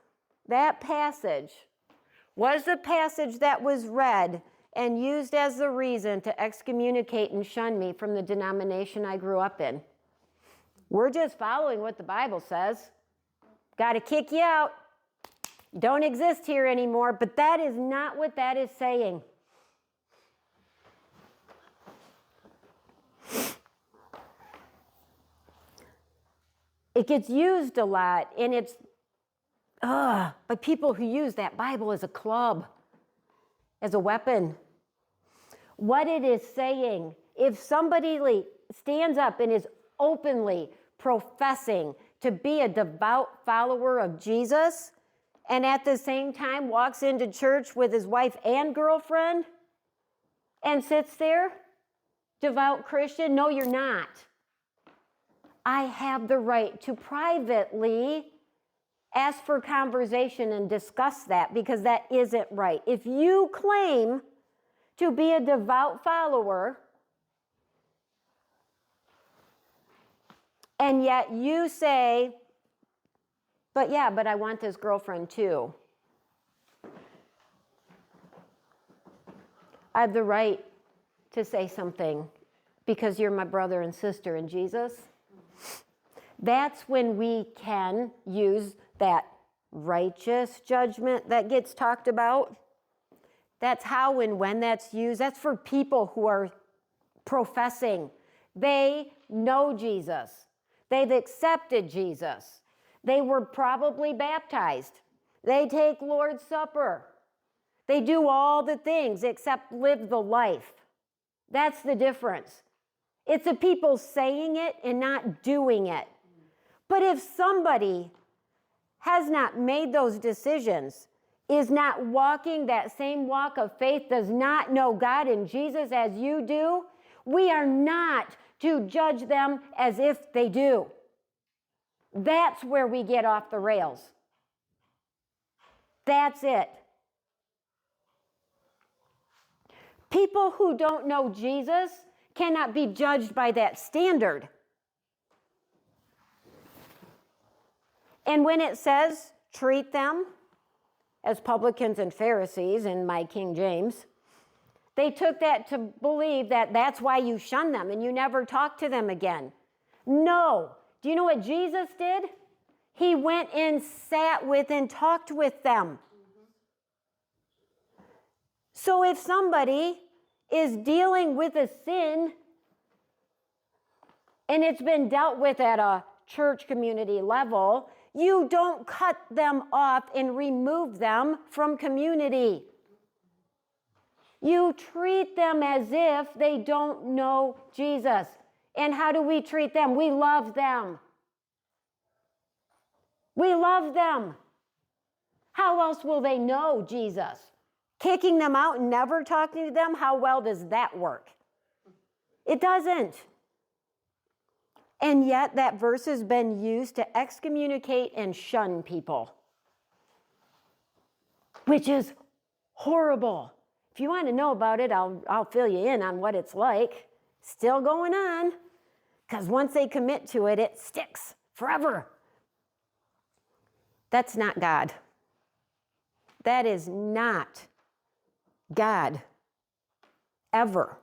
that passage, was the passage that was read and used as the reason to excommunicate and shun me from the denomination I grew up in. We're just following what the Bible says. Got to kick you out. Don't exist here anymore. But that is not what that is saying. It gets used a lot, and it's by people who use that Bible as a club, as a weapon. What it is saying, if somebody stands up and is openly professing to be a devout follower of Jesus, and at the same time walks into church with his wife and girlfriend and sits there, devout Christian, no, you're not. I have the right to privately ask for conversation and discuss that, because that isn't right. If you claim to be a devout follower, and yet you say, but I want this girlfriend too. I have the right to say something because you're my brother and sister in Jesus. That's when we can use that righteous judgment that gets talked about. That's how and when that's used. That's for people who are professing. They know Jesus. They've accepted Jesus. They were probably baptized. They take Lord's Supper. They do all the things except live the life. That's the difference. It's the people saying it and not doing it. But if somebody has not made those decisions, is not walking that same walk of faith, does not know God and Jesus as you do, we are not to judge them as if they do. That's where we get off the rails. That's it. People who don't know Jesus cannot be judged by that standard. And when it says, treat them as publicans and Pharisees in my King James, they took that to believe that that's why you shun them and you never talk to them again. No. Do you know what Jesus did? He went and sat with and talked with them. So if somebody is dealing with a sin and it's been dealt with at a church community level, you don't cut them off and remove them from community. You treat them as if they don't know Jesus. And how do we treat them? We love them. We love them. How else will they know Jesus? Kicking them out and never talking to them, how well does that work? It doesn't. And yet that verse has been used to excommunicate and shun people, which is horrible. If you want to know about it, I'll fill you in on what it's like. Still going on, because once they commit to it, it sticks forever. That's not God. That is not God, ever.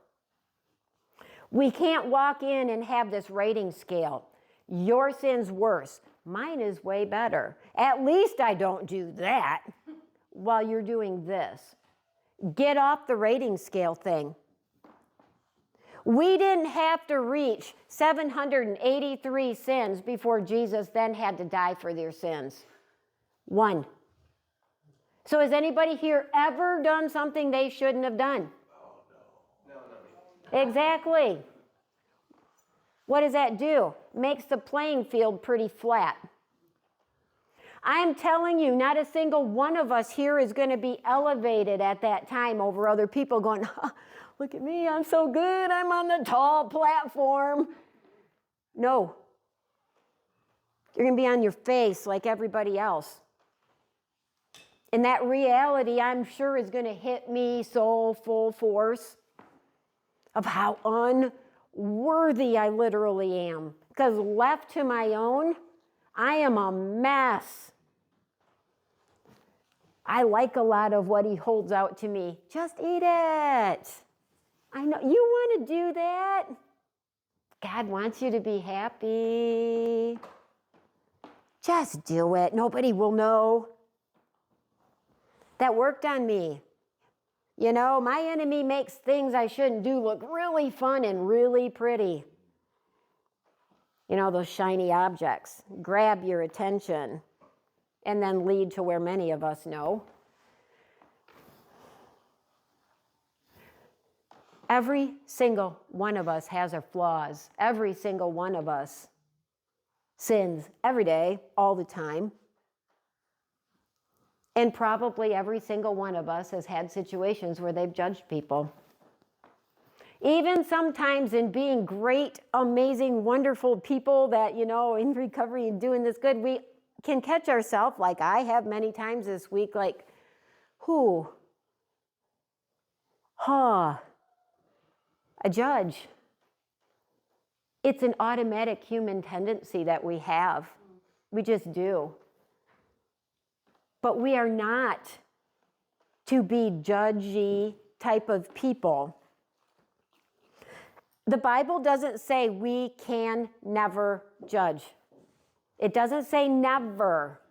We can't walk in and have this rating scale. Your sin's worse. Mine is way better. At least I don't do that while you're doing this. Get off the rating scale thing. We didn't have to reach 783 sins before Jesus then had to die for their sins. 1. So has anybody here ever done something they shouldn't have done? No. Exactly. What does that do? Makes the playing field pretty flat. I'm telling you, not a single one of us here is going to be elevated at that time over other people going, look at me, I'm so good, I'm on the tall platform. No. You're going to be on your face like everybody else. And that reality, I'm sure, is going to hit me so full force of how unworthy I literally am. Because left to my own, I am a mess. I like a lot of what he holds out to me. Just eat it. I know. You want to do that? God wants you to be happy. Just do it. Nobody will know. That worked on me. You know, my enemy makes things I shouldn't do look really fun and really pretty. You know, those shiny objects grab your attention and then lead to where many of us know. Every single one of us has our flaws. Every single one of us sins every day, all the time. And probably every single one of us has had situations where they've judged people. Even sometimes in being great, amazing, wonderful people that, you know, in recovery and doing this good, we can catch ourselves, like I have many times this week, like, a judge. It's an automatic human tendency that we have. We just do. But we are not to be judgy type of people. The Bible doesn't say we can never judge. It doesn't say never.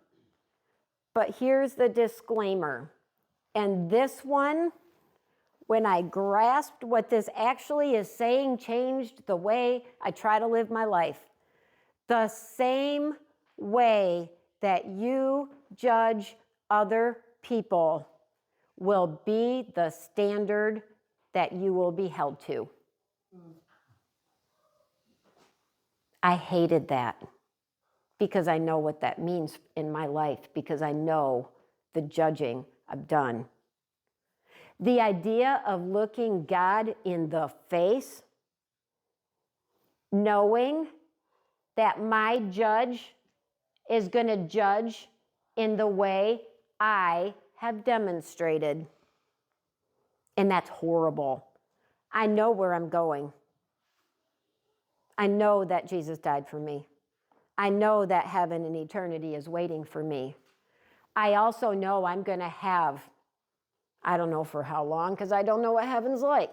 But here's the disclaimer. And this one, when I grasped what this actually is saying, changed the way I try to live my life. The same way that you judge other people will be the standard that you will be held to. I hated that because I know what that means in my life, because I know the judging I've done. The idea of looking God in the face, knowing that my judge is going to judge in the way I have demonstrated. And that's horrible. I know where I'm going. I know that Jesus died for me. I know that heaven and eternity is waiting for me. I also know I'm going to have, I don't know for how long, because I don't know what heaven's like.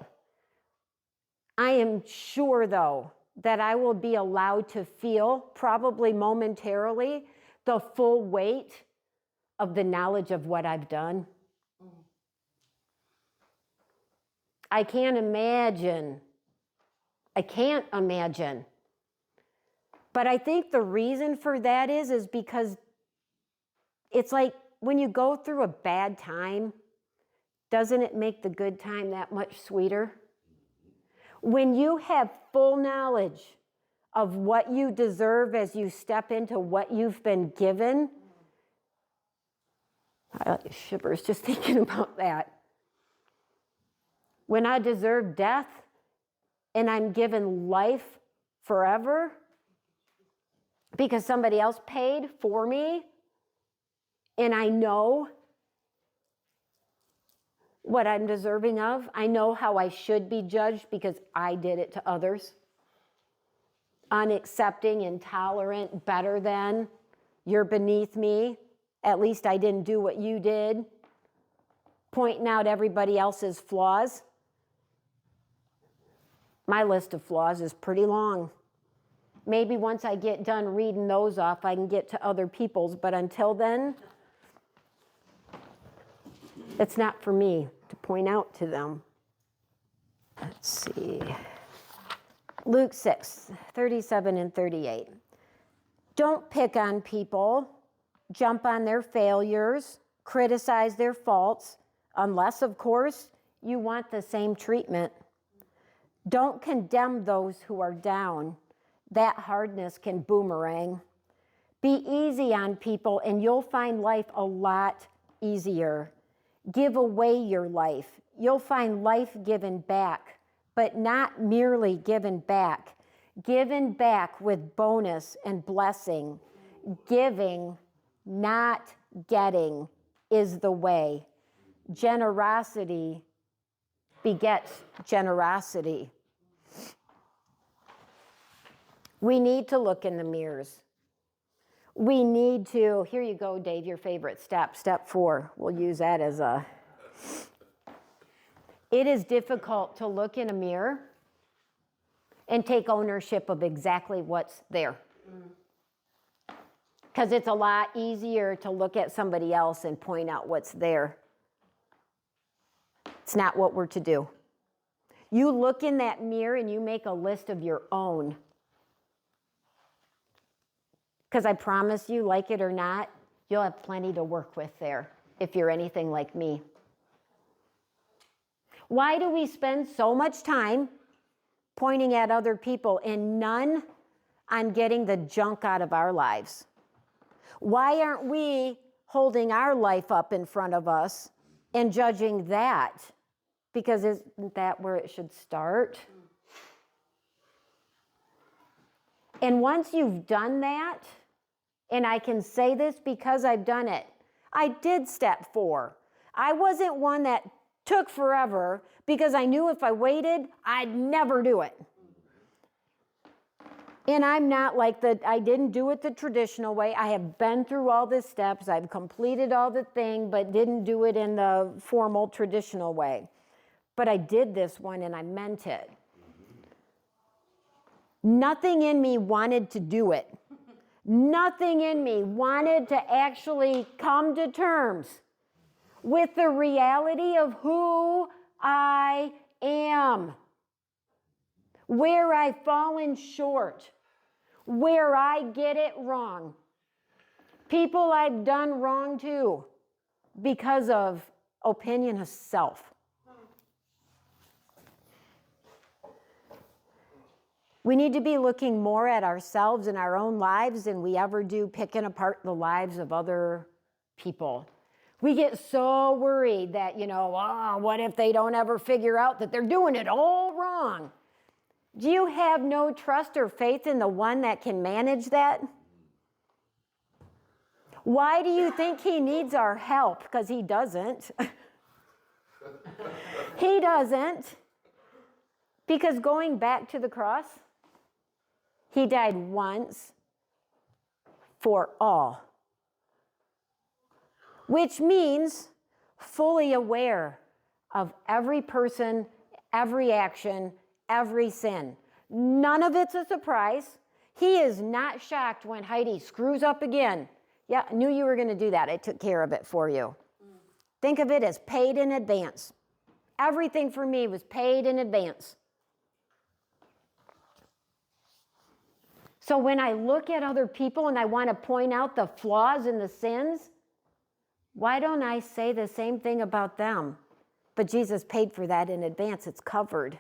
I am sure, though, that I will be allowed to feel, probably momentarily, the full weight of the knowledge of what I've done. I can't imagine. But I think the reason for that is because it's like when you go through a bad time, doesn't it make the good time that much sweeter? When you have full knowledge of what you deserve as you step into what you've been given, I like shivers just thinking about that. When I deserve death and I'm given life forever because somebody else paid for me, and I know what I'm deserving of. I know how I should be judged because I did it to others. Unaccepting, intolerant, better than, you're beneath me. At least I didn't do what you did. Pointing out everybody else's flaws. My list of flaws is pretty long. Maybe once I get done reading those off, I can get to other people's, but until then, it's not for me to point out to them. Let's see. Luke 6, 37 and 38. Don't pick on people, jump on their failures, criticize their faults, unless, of course, you want the same treatment. Don't condemn those who are down. That hardness can boomerang. Be easy on people and you'll find life a lot easier. Give away your life. You'll find life given back, but not merely given back. Given back with bonus and blessing. Giving, not getting, is the way. Generosity begets generosity. We need to look in the mirrors. We need to, here you go, Dave, your favorite step, step 4. We'll use that as a, it is difficult to look in a mirror and take ownership of exactly what's there. Because it's a lot easier to look at somebody else and point out what's there. It's not what we're to do. You look in that mirror and you make a list of your own. Because I promise you, like it or not, you'll have plenty to work with there if you're anything like me. Why do we spend so much time pointing at other people and none on getting the junk out of our lives? Why aren't we holding our life up in front of us and judging that? Because isn't that where it should start? And once you've done that, and I can say this because I've done it, I did step 4. I wasn't one that took forever because I knew if I waited, I'd never do it. And I'm not like I didn't do it the traditional way. I have been through all the steps. I've completed all the thing, but didn't do it in the formal traditional way. But I did this one and I meant it. Nothing in me wanted to do it. Nothing in me wanted to actually come to terms with the reality of who I am, where I've fallen short, where I get it wrong, people I've done wrong to because of opinion of self. We need to be looking more at ourselves and our own lives than we ever do picking apart the lives of other people. We get so worried that, what if they don't ever figure out that they're doing it all wrong? Do you have no trust or faith in the one that can manage that? Why do you think he needs our help? Because he doesn't. He doesn't. Because going back to the cross, he died once for all. Which means fully aware of every person, every action, every sin. None of it's a surprise. He is not shocked when Heidi screws up again. Yeah, I knew you were going to do that. I took care of it for you. Think of it as paid in advance. Everything for me was paid in advance. So when I look at other people and I want to point out the flaws and the sins, why don't I say the same thing about them? But Jesus paid for that in advance. It's covered.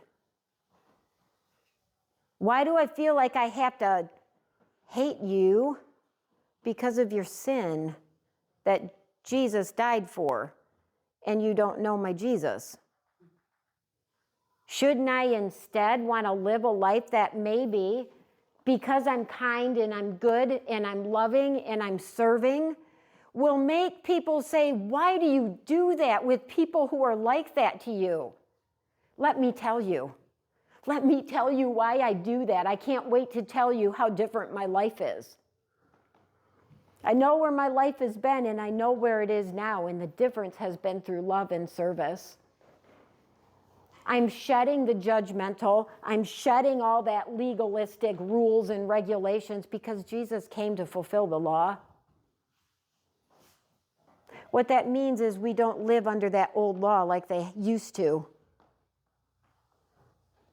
Why do I feel like I have to hate you because of your sin that Jesus died for and you don't know my Jesus? Shouldn't I instead want to live a life that maybe because I'm kind and I'm good and I'm loving and I'm serving will make people say, why do you do that with people who are like that to you? Let me tell you. Let me tell you why I do that. I can't wait to tell you how different my life is. I know where my life has been and I know where it is now, and the difference has been through love and service. I'm shedding the judgmental. I'm shedding all that legalistic rules and regulations because Jesus came to fulfill the law. What that means is we don't live under that old law like they used to.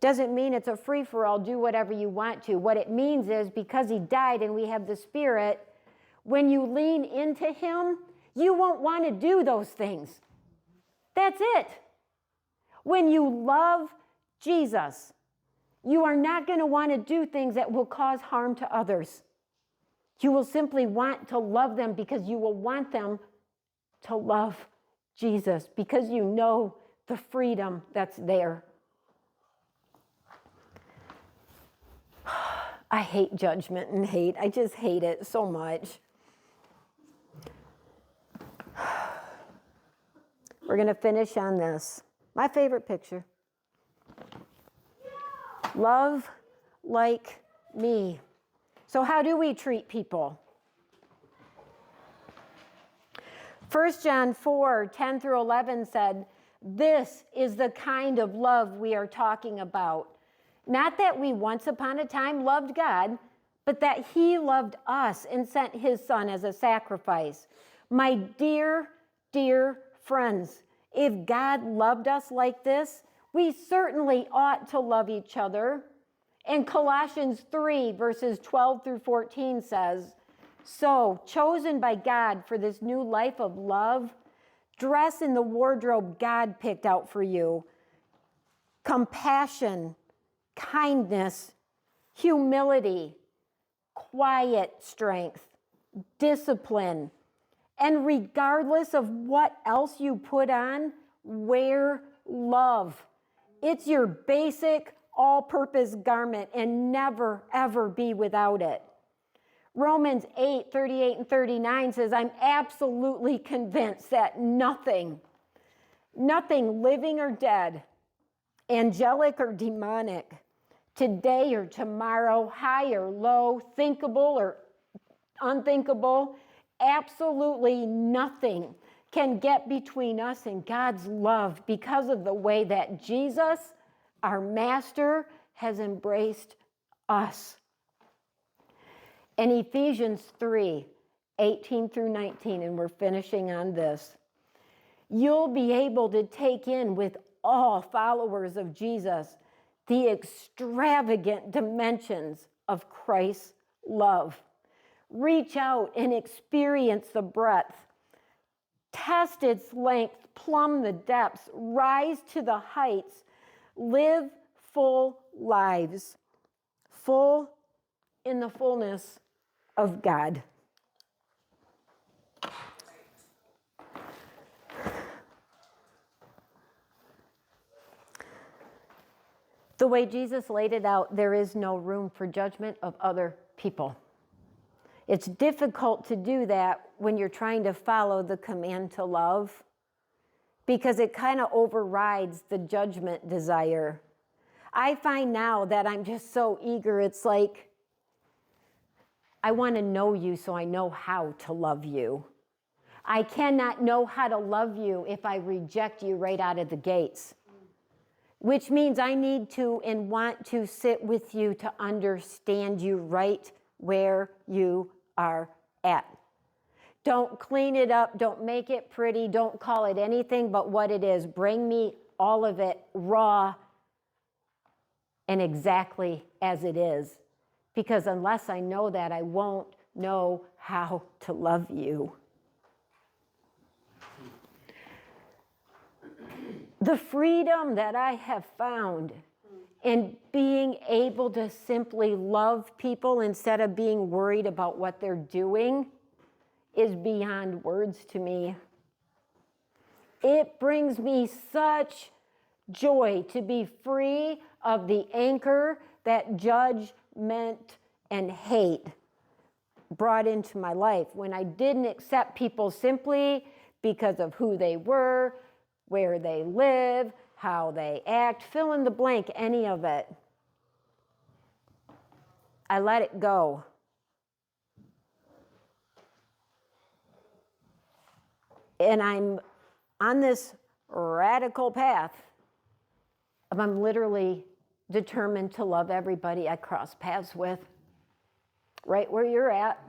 Doesn't mean it's a free-for-all, do whatever you want to. What it means is because he died and we have the Spirit, when you lean into him, you won't want to do those things. That's it. When you love Jesus, you are not going to want to do things that will cause harm to others. You will simply want to love them because you will want them to love Jesus, because you know the freedom that's there. I hate judgment and hate. I just hate it so much. We're going to finish on this. My favorite picture. Love like me. So how do we treat people? 1 John 4, 10 through 11 said, this is the kind of love we are talking about. Not that we once upon a time loved God, but that he loved us and sent his son as a sacrifice. My dear, dear friends, if God loved us like this, we certainly ought to love each other. And Colossians 3, verses 12 through 14 says, so, chosen by God for this new life of love, dress in the wardrobe God picked out for you. Compassion, kindness, humility, quiet strength, discipline, and regardless of what else you put on, wear love. It's your basic all-purpose garment and never, ever be without it. Romans 8, 38 and 39 says, I'm absolutely convinced that nothing living or dead, angelic or demonic, today or tomorrow, high or low, thinkable or unthinkable, absolutely nothing can get between us and God's love because of the way that Jesus, our master, has embraced us. In Ephesians 3, 18 through 19, and we're finishing on this, you'll be able to take in with all followers of Jesus the extravagant dimensions of Christ's love. Reach out and experience the breadth. Test its length, plumb the depths, rise to the heights, live full lives, full in the fullness of God. The way Jesus laid it out, there is no room for judgment of other people. It's difficult to do that when you're trying to follow the command to love, because it kind of overrides the judgment desire. I find now that I'm just so eager, it's like, I want to know you so I know how to love you. I cannot know how to love you if I reject you right out of the gates. Which means I need to and want to sit with you to understand you right where you are at. Don't clean it up, don't make it pretty, don't call it anything but what it is. Bring me all of it raw and exactly as it is. Because unless I know that, I won't know how to love you. The freedom that I have found in being able to simply love people instead of being worried about what they're doing is beyond words to me. It brings me such joy to be free of the anchor that judgment and hate brought into my life when I didn't accept people simply because of who they were, where they live, how they act, fill in the blank, any of it. I let it go. And I'm on this radical path of I'm literally determined to love everybody I cross paths with, right where you're at,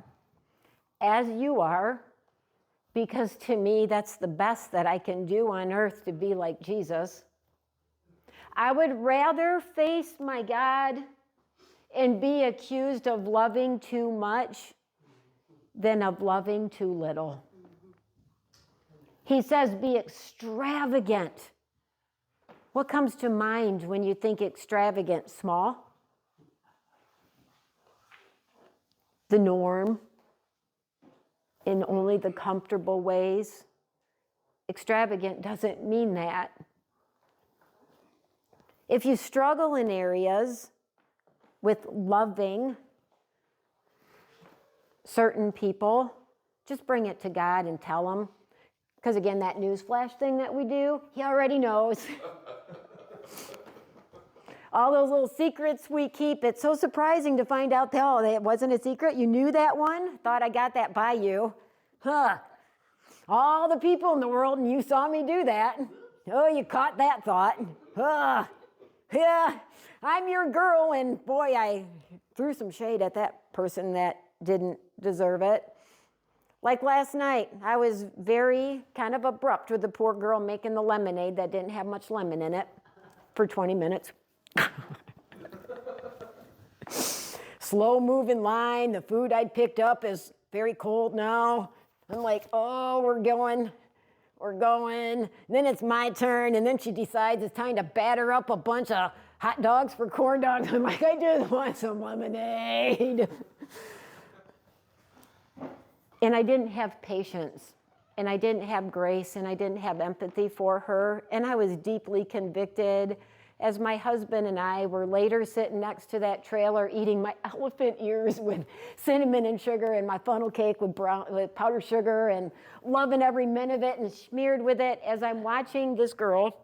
as you are, because to me, that's the best that I can do on earth, to be like Jesus. I would rather face my God and be accused of loving too much than of loving too little. He says, be extravagant. What comes to mind when you think extravagant? Small? The norm? In only the comfortable ways? Extravagant doesn't mean that. If you struggle in areas with loving certain people, just bring it to God and tell him. Because again, that newsflash thing that we do, he already knows. All those little secrets we keep, it's so surprising to find out that, oh, it wasn't a secret. You knew that one? Thought I got that by you. Huh. All the people in the world, and you saw me do that. Oh, you caught that thought. Yeah, I'm your girl, and boy, I threw some shade at that person that didn't deserve it. Like last night, I was very kind of abrupt with the poor girl making the lemonade that didn't have much lemon in it for 20 minutes. Slow moving line, the food I'd picked up is very cold now. I'm like, oh, we're going. And then it's my turn, and then she decides it's time to batter up a bunch of hot dogs for corn dogs. I'm like, I just want some lemonade. And I didn't have patience, and I didn't have grace, and I didn't have empathy for her, and I was deeply convicted as my husband and I were later sitting next to that trailer eating my elephant ears with cinnamon and sugar and my funnel cake with powdered sugar and loving every minute of it and smeared with it as I'm watching this girl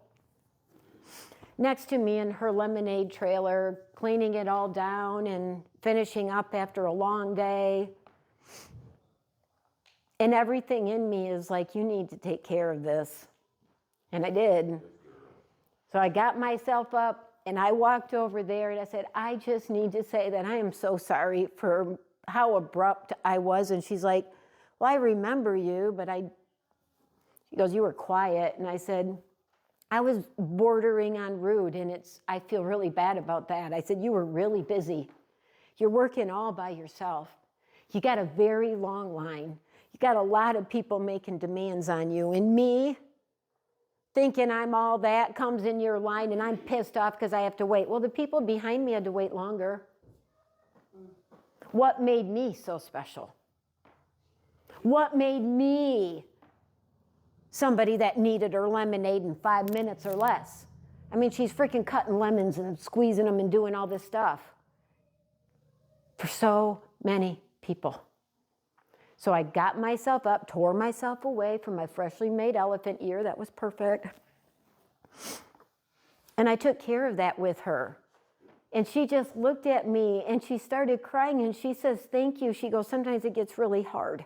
next to me in her lemonade trailer, cleaning it all down and finishing up after a long day. And everything in me is like, you need to take care of this. And I did. So I got myself up and I walked over there and I said, I just need to say that I am so sorry for how abrupt I was. And she's like, well, I remember you, but she goes, you were quiet. And I said, I was bordering on rude, and I feel really bad about that. I said, you were really busy. You're working all by yourself. You got a very long line. You got a lot of people making demands on you. And me, thinking I'm all that, comes in your line, and I'm pissed off because I have to wait. Well, the people behind me had to wait longer. What made me so special? What made me somebody that needed her lemonade in 5 minutes or less? I mean, she's freaking cutting lemons and squeezing them and doing all this stuff for so many people. So I got myself up, tore myself away from my freshly made elephant ear. That was perfect. And I took care of that with her. And she just looked at me and she started crying and she says, thank you. She goes, sometimes it gets really hard.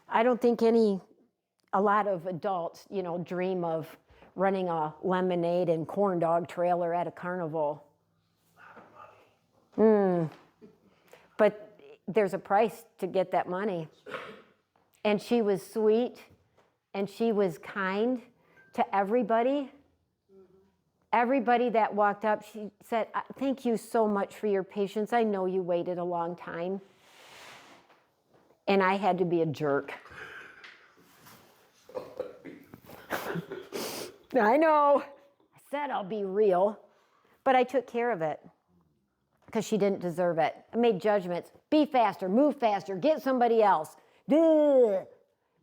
I don't think a lot of adults, dream of running a lemonade and corn dog trailer at a carnival. But there's a price to get that money. And she was sweet and she was kind to everybody. Everybody that walked up, she said, thank you so much for your patience. I know you waited a long time. And I had to be a jerk. I know. I said I'll be real. But I took care of it because she didn't deserve it. I made judgments. Be faster, move faster, get somebody else. Duh.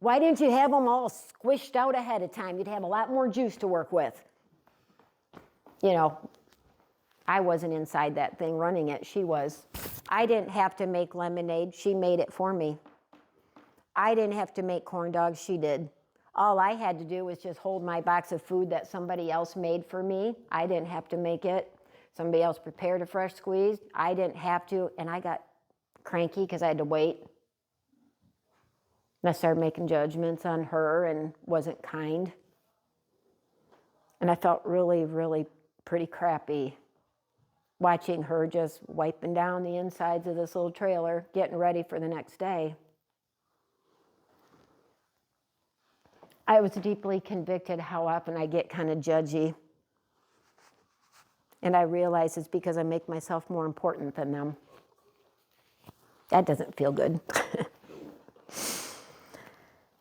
Why didn't you have them all squished out ahead of time? You'd have a lot more juice to work with. I wasn't inside that thing running it. She was. I didn't have to make lemonade. She made it for me. I didn't have to make corn dogs. She did. All I had to do was just hold my box of food that somebody else made for me. I didn't have to make it. Somebody else prepared a fresh squeeze. I didn't have to. And I got cranky because I had to wait. And I started making judgments on her and wasn't kind. And I felt really, really pretty crappy watching her just wiping down the insides of this little trailer, getting ready for the next day. I was deeply convicted how often I get kind of judgy. And I realize it's because I make myself more important than them. That doesn't feel good.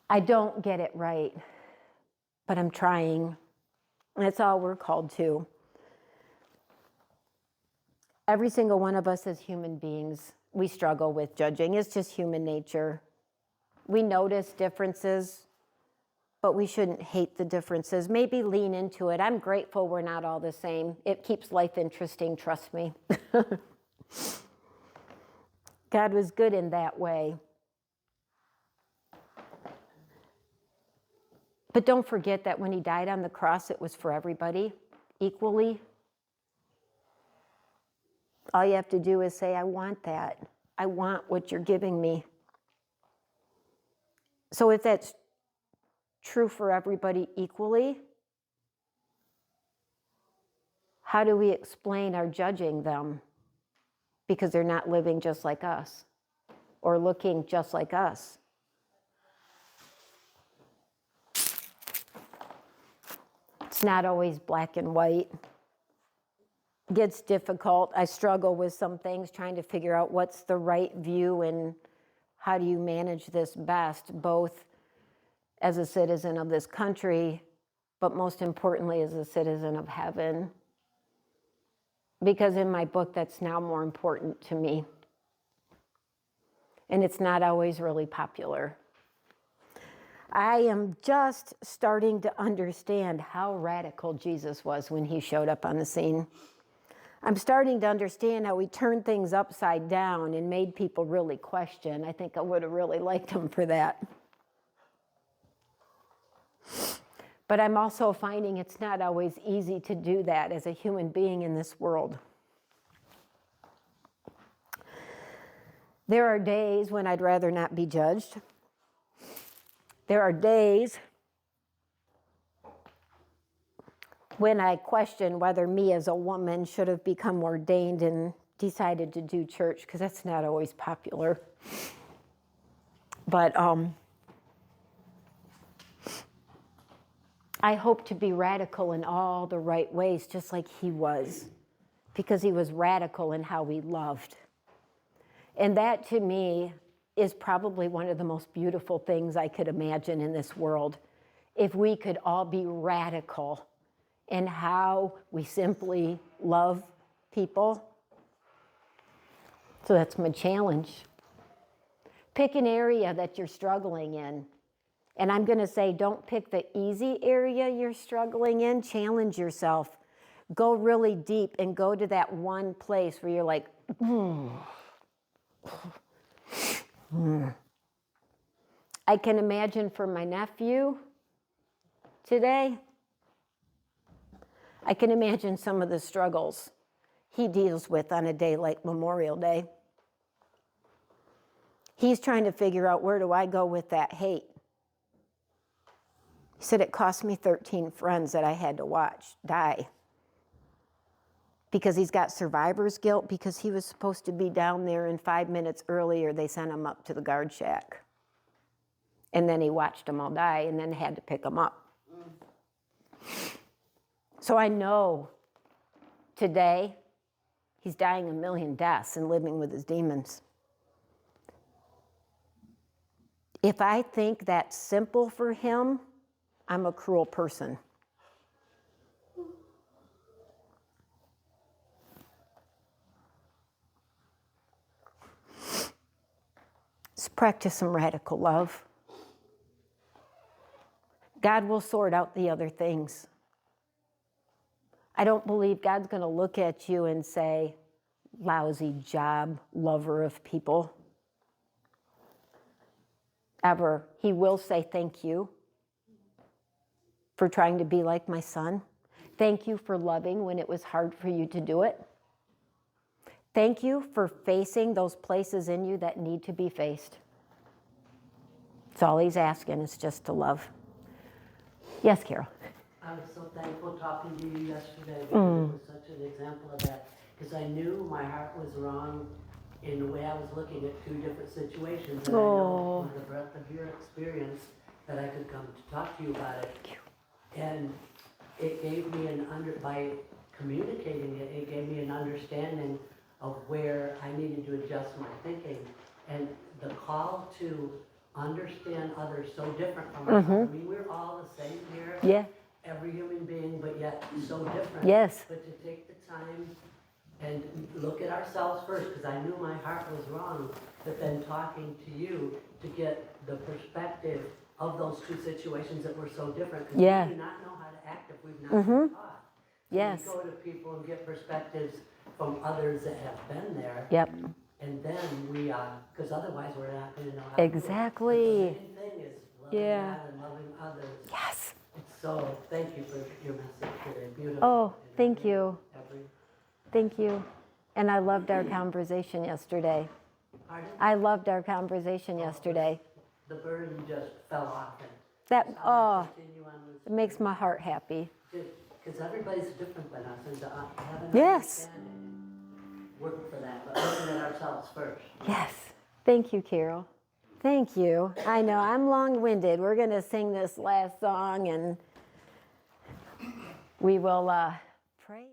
I don't get it right, but I'm trying. That's all we're called to. Every single one of us as human beings, we struggle with judging. It's just human nature. We notice differences, but we shouldn't hate the differences. Maybe lean into it. I'm grateful we're not all the same. It keeps life interesting, trust me. God was good in that way. But don't forget that when he died on the cross, it was for everybody equally. All you have to do is say, I want that. I want what you're giving me. So if that's true for everybody equally, how do we explain our judging them because they're not living just like us or looking just like us? It's not always black and white. It gets difficult. I struggle with some things, trying to figure out what's the right view and how do you manage this best, both as a citizen of this country, but most importantly as a citizen of heaven. Because in my book, that's now more important to me. And it's not always really popular. I am just starting to understand how radical Jesus was when he showed up on the scene. I'm starting to understand how he turned things upside down and made people really question. I think I would have really liked him for that. But I'm also finding it's not always easy to do that as a human being in this world. There are days when I'd rather not be judged. There are days when I question whether me as a woman should have become ordained and decided to do church, because that's not always popular. But I hope to be radical in all the right ways, just like he was, because he was radical in how he loved. And that, to me, is probably one of the most beautiful things I could imagine in this world. If we could all be radical in how we simply love people. So that's my challenge. Pick an area that you're struggling in. And I'm going to say, don't pick the easy area you're struggling in. Challenge yourself. Go really deep and go to that one place where you're like, I can imagine for my nephew today, I can imagine some of the struggles he deals with on a day like Memorial Day. He's trying to figure out, where do I go with that hate? He said it cost me 13 friends that I had to watch die. Because he's got survivor's guilt, because he was supposed to be down there, and 5 minutes earlier they sent him up to the guard shack. And then he watched them all die and then had to pick them up. So I know today he's dying a million deaths and living with his demons. If I think that's simple for him, I'm a cruel person. Let's practice some radical love. God will sort out the other things. I don't believe God's going to look at you and say, lousy job, lover of people. Ever. He will say thank you for trying to be like my son. Thank you for loving when it was hard for you to do it. Thank you for facing those places in you that need to be faced. That's all he's asking, is just to love. Yes, Carol. I was so thankful talking to you yesterday, because it was such an example of that. Because I knew my heart was wrong in the way I was looking at two different situations. And I know with the breadth of your experience that I could come to talk to you about it. And it gave me by communicating it, it gave me an understanding of where I needed to adjust my thinking. And the call to understand others so different from ourselves. I mean, we're all the same here. Yeah. Every human being, but yet so different. Yes. But to take the time and look at ourselves first, because I knew my heart was wrong, but then talking to you to get the perspective of those two situations that were so different. Because Yeah. we do not know how to act if we've not been taught. Yes. We go to people and get perspectives from others that have been there. Yep. And then we, because otherwise we're not going to know how Exactly. to do it. The main thing is loving Yeah. God and loving others. Yes. So thank you for your message today. Beautiful. Oh, And thank you. every- Thank you. And I loved our conversation yesterday. Pardon? I loved our conversation yesterday. The burden just fell off. And That, just how to oh, continue on it makes my heart happy. because everybody's different than us, and to have an Yes. understanding, work for that, but looking at ourselves first. Yes. Thank you, Carol. Thank you. I know, I'm long-winded. We're going to sing this last song, and we will pray.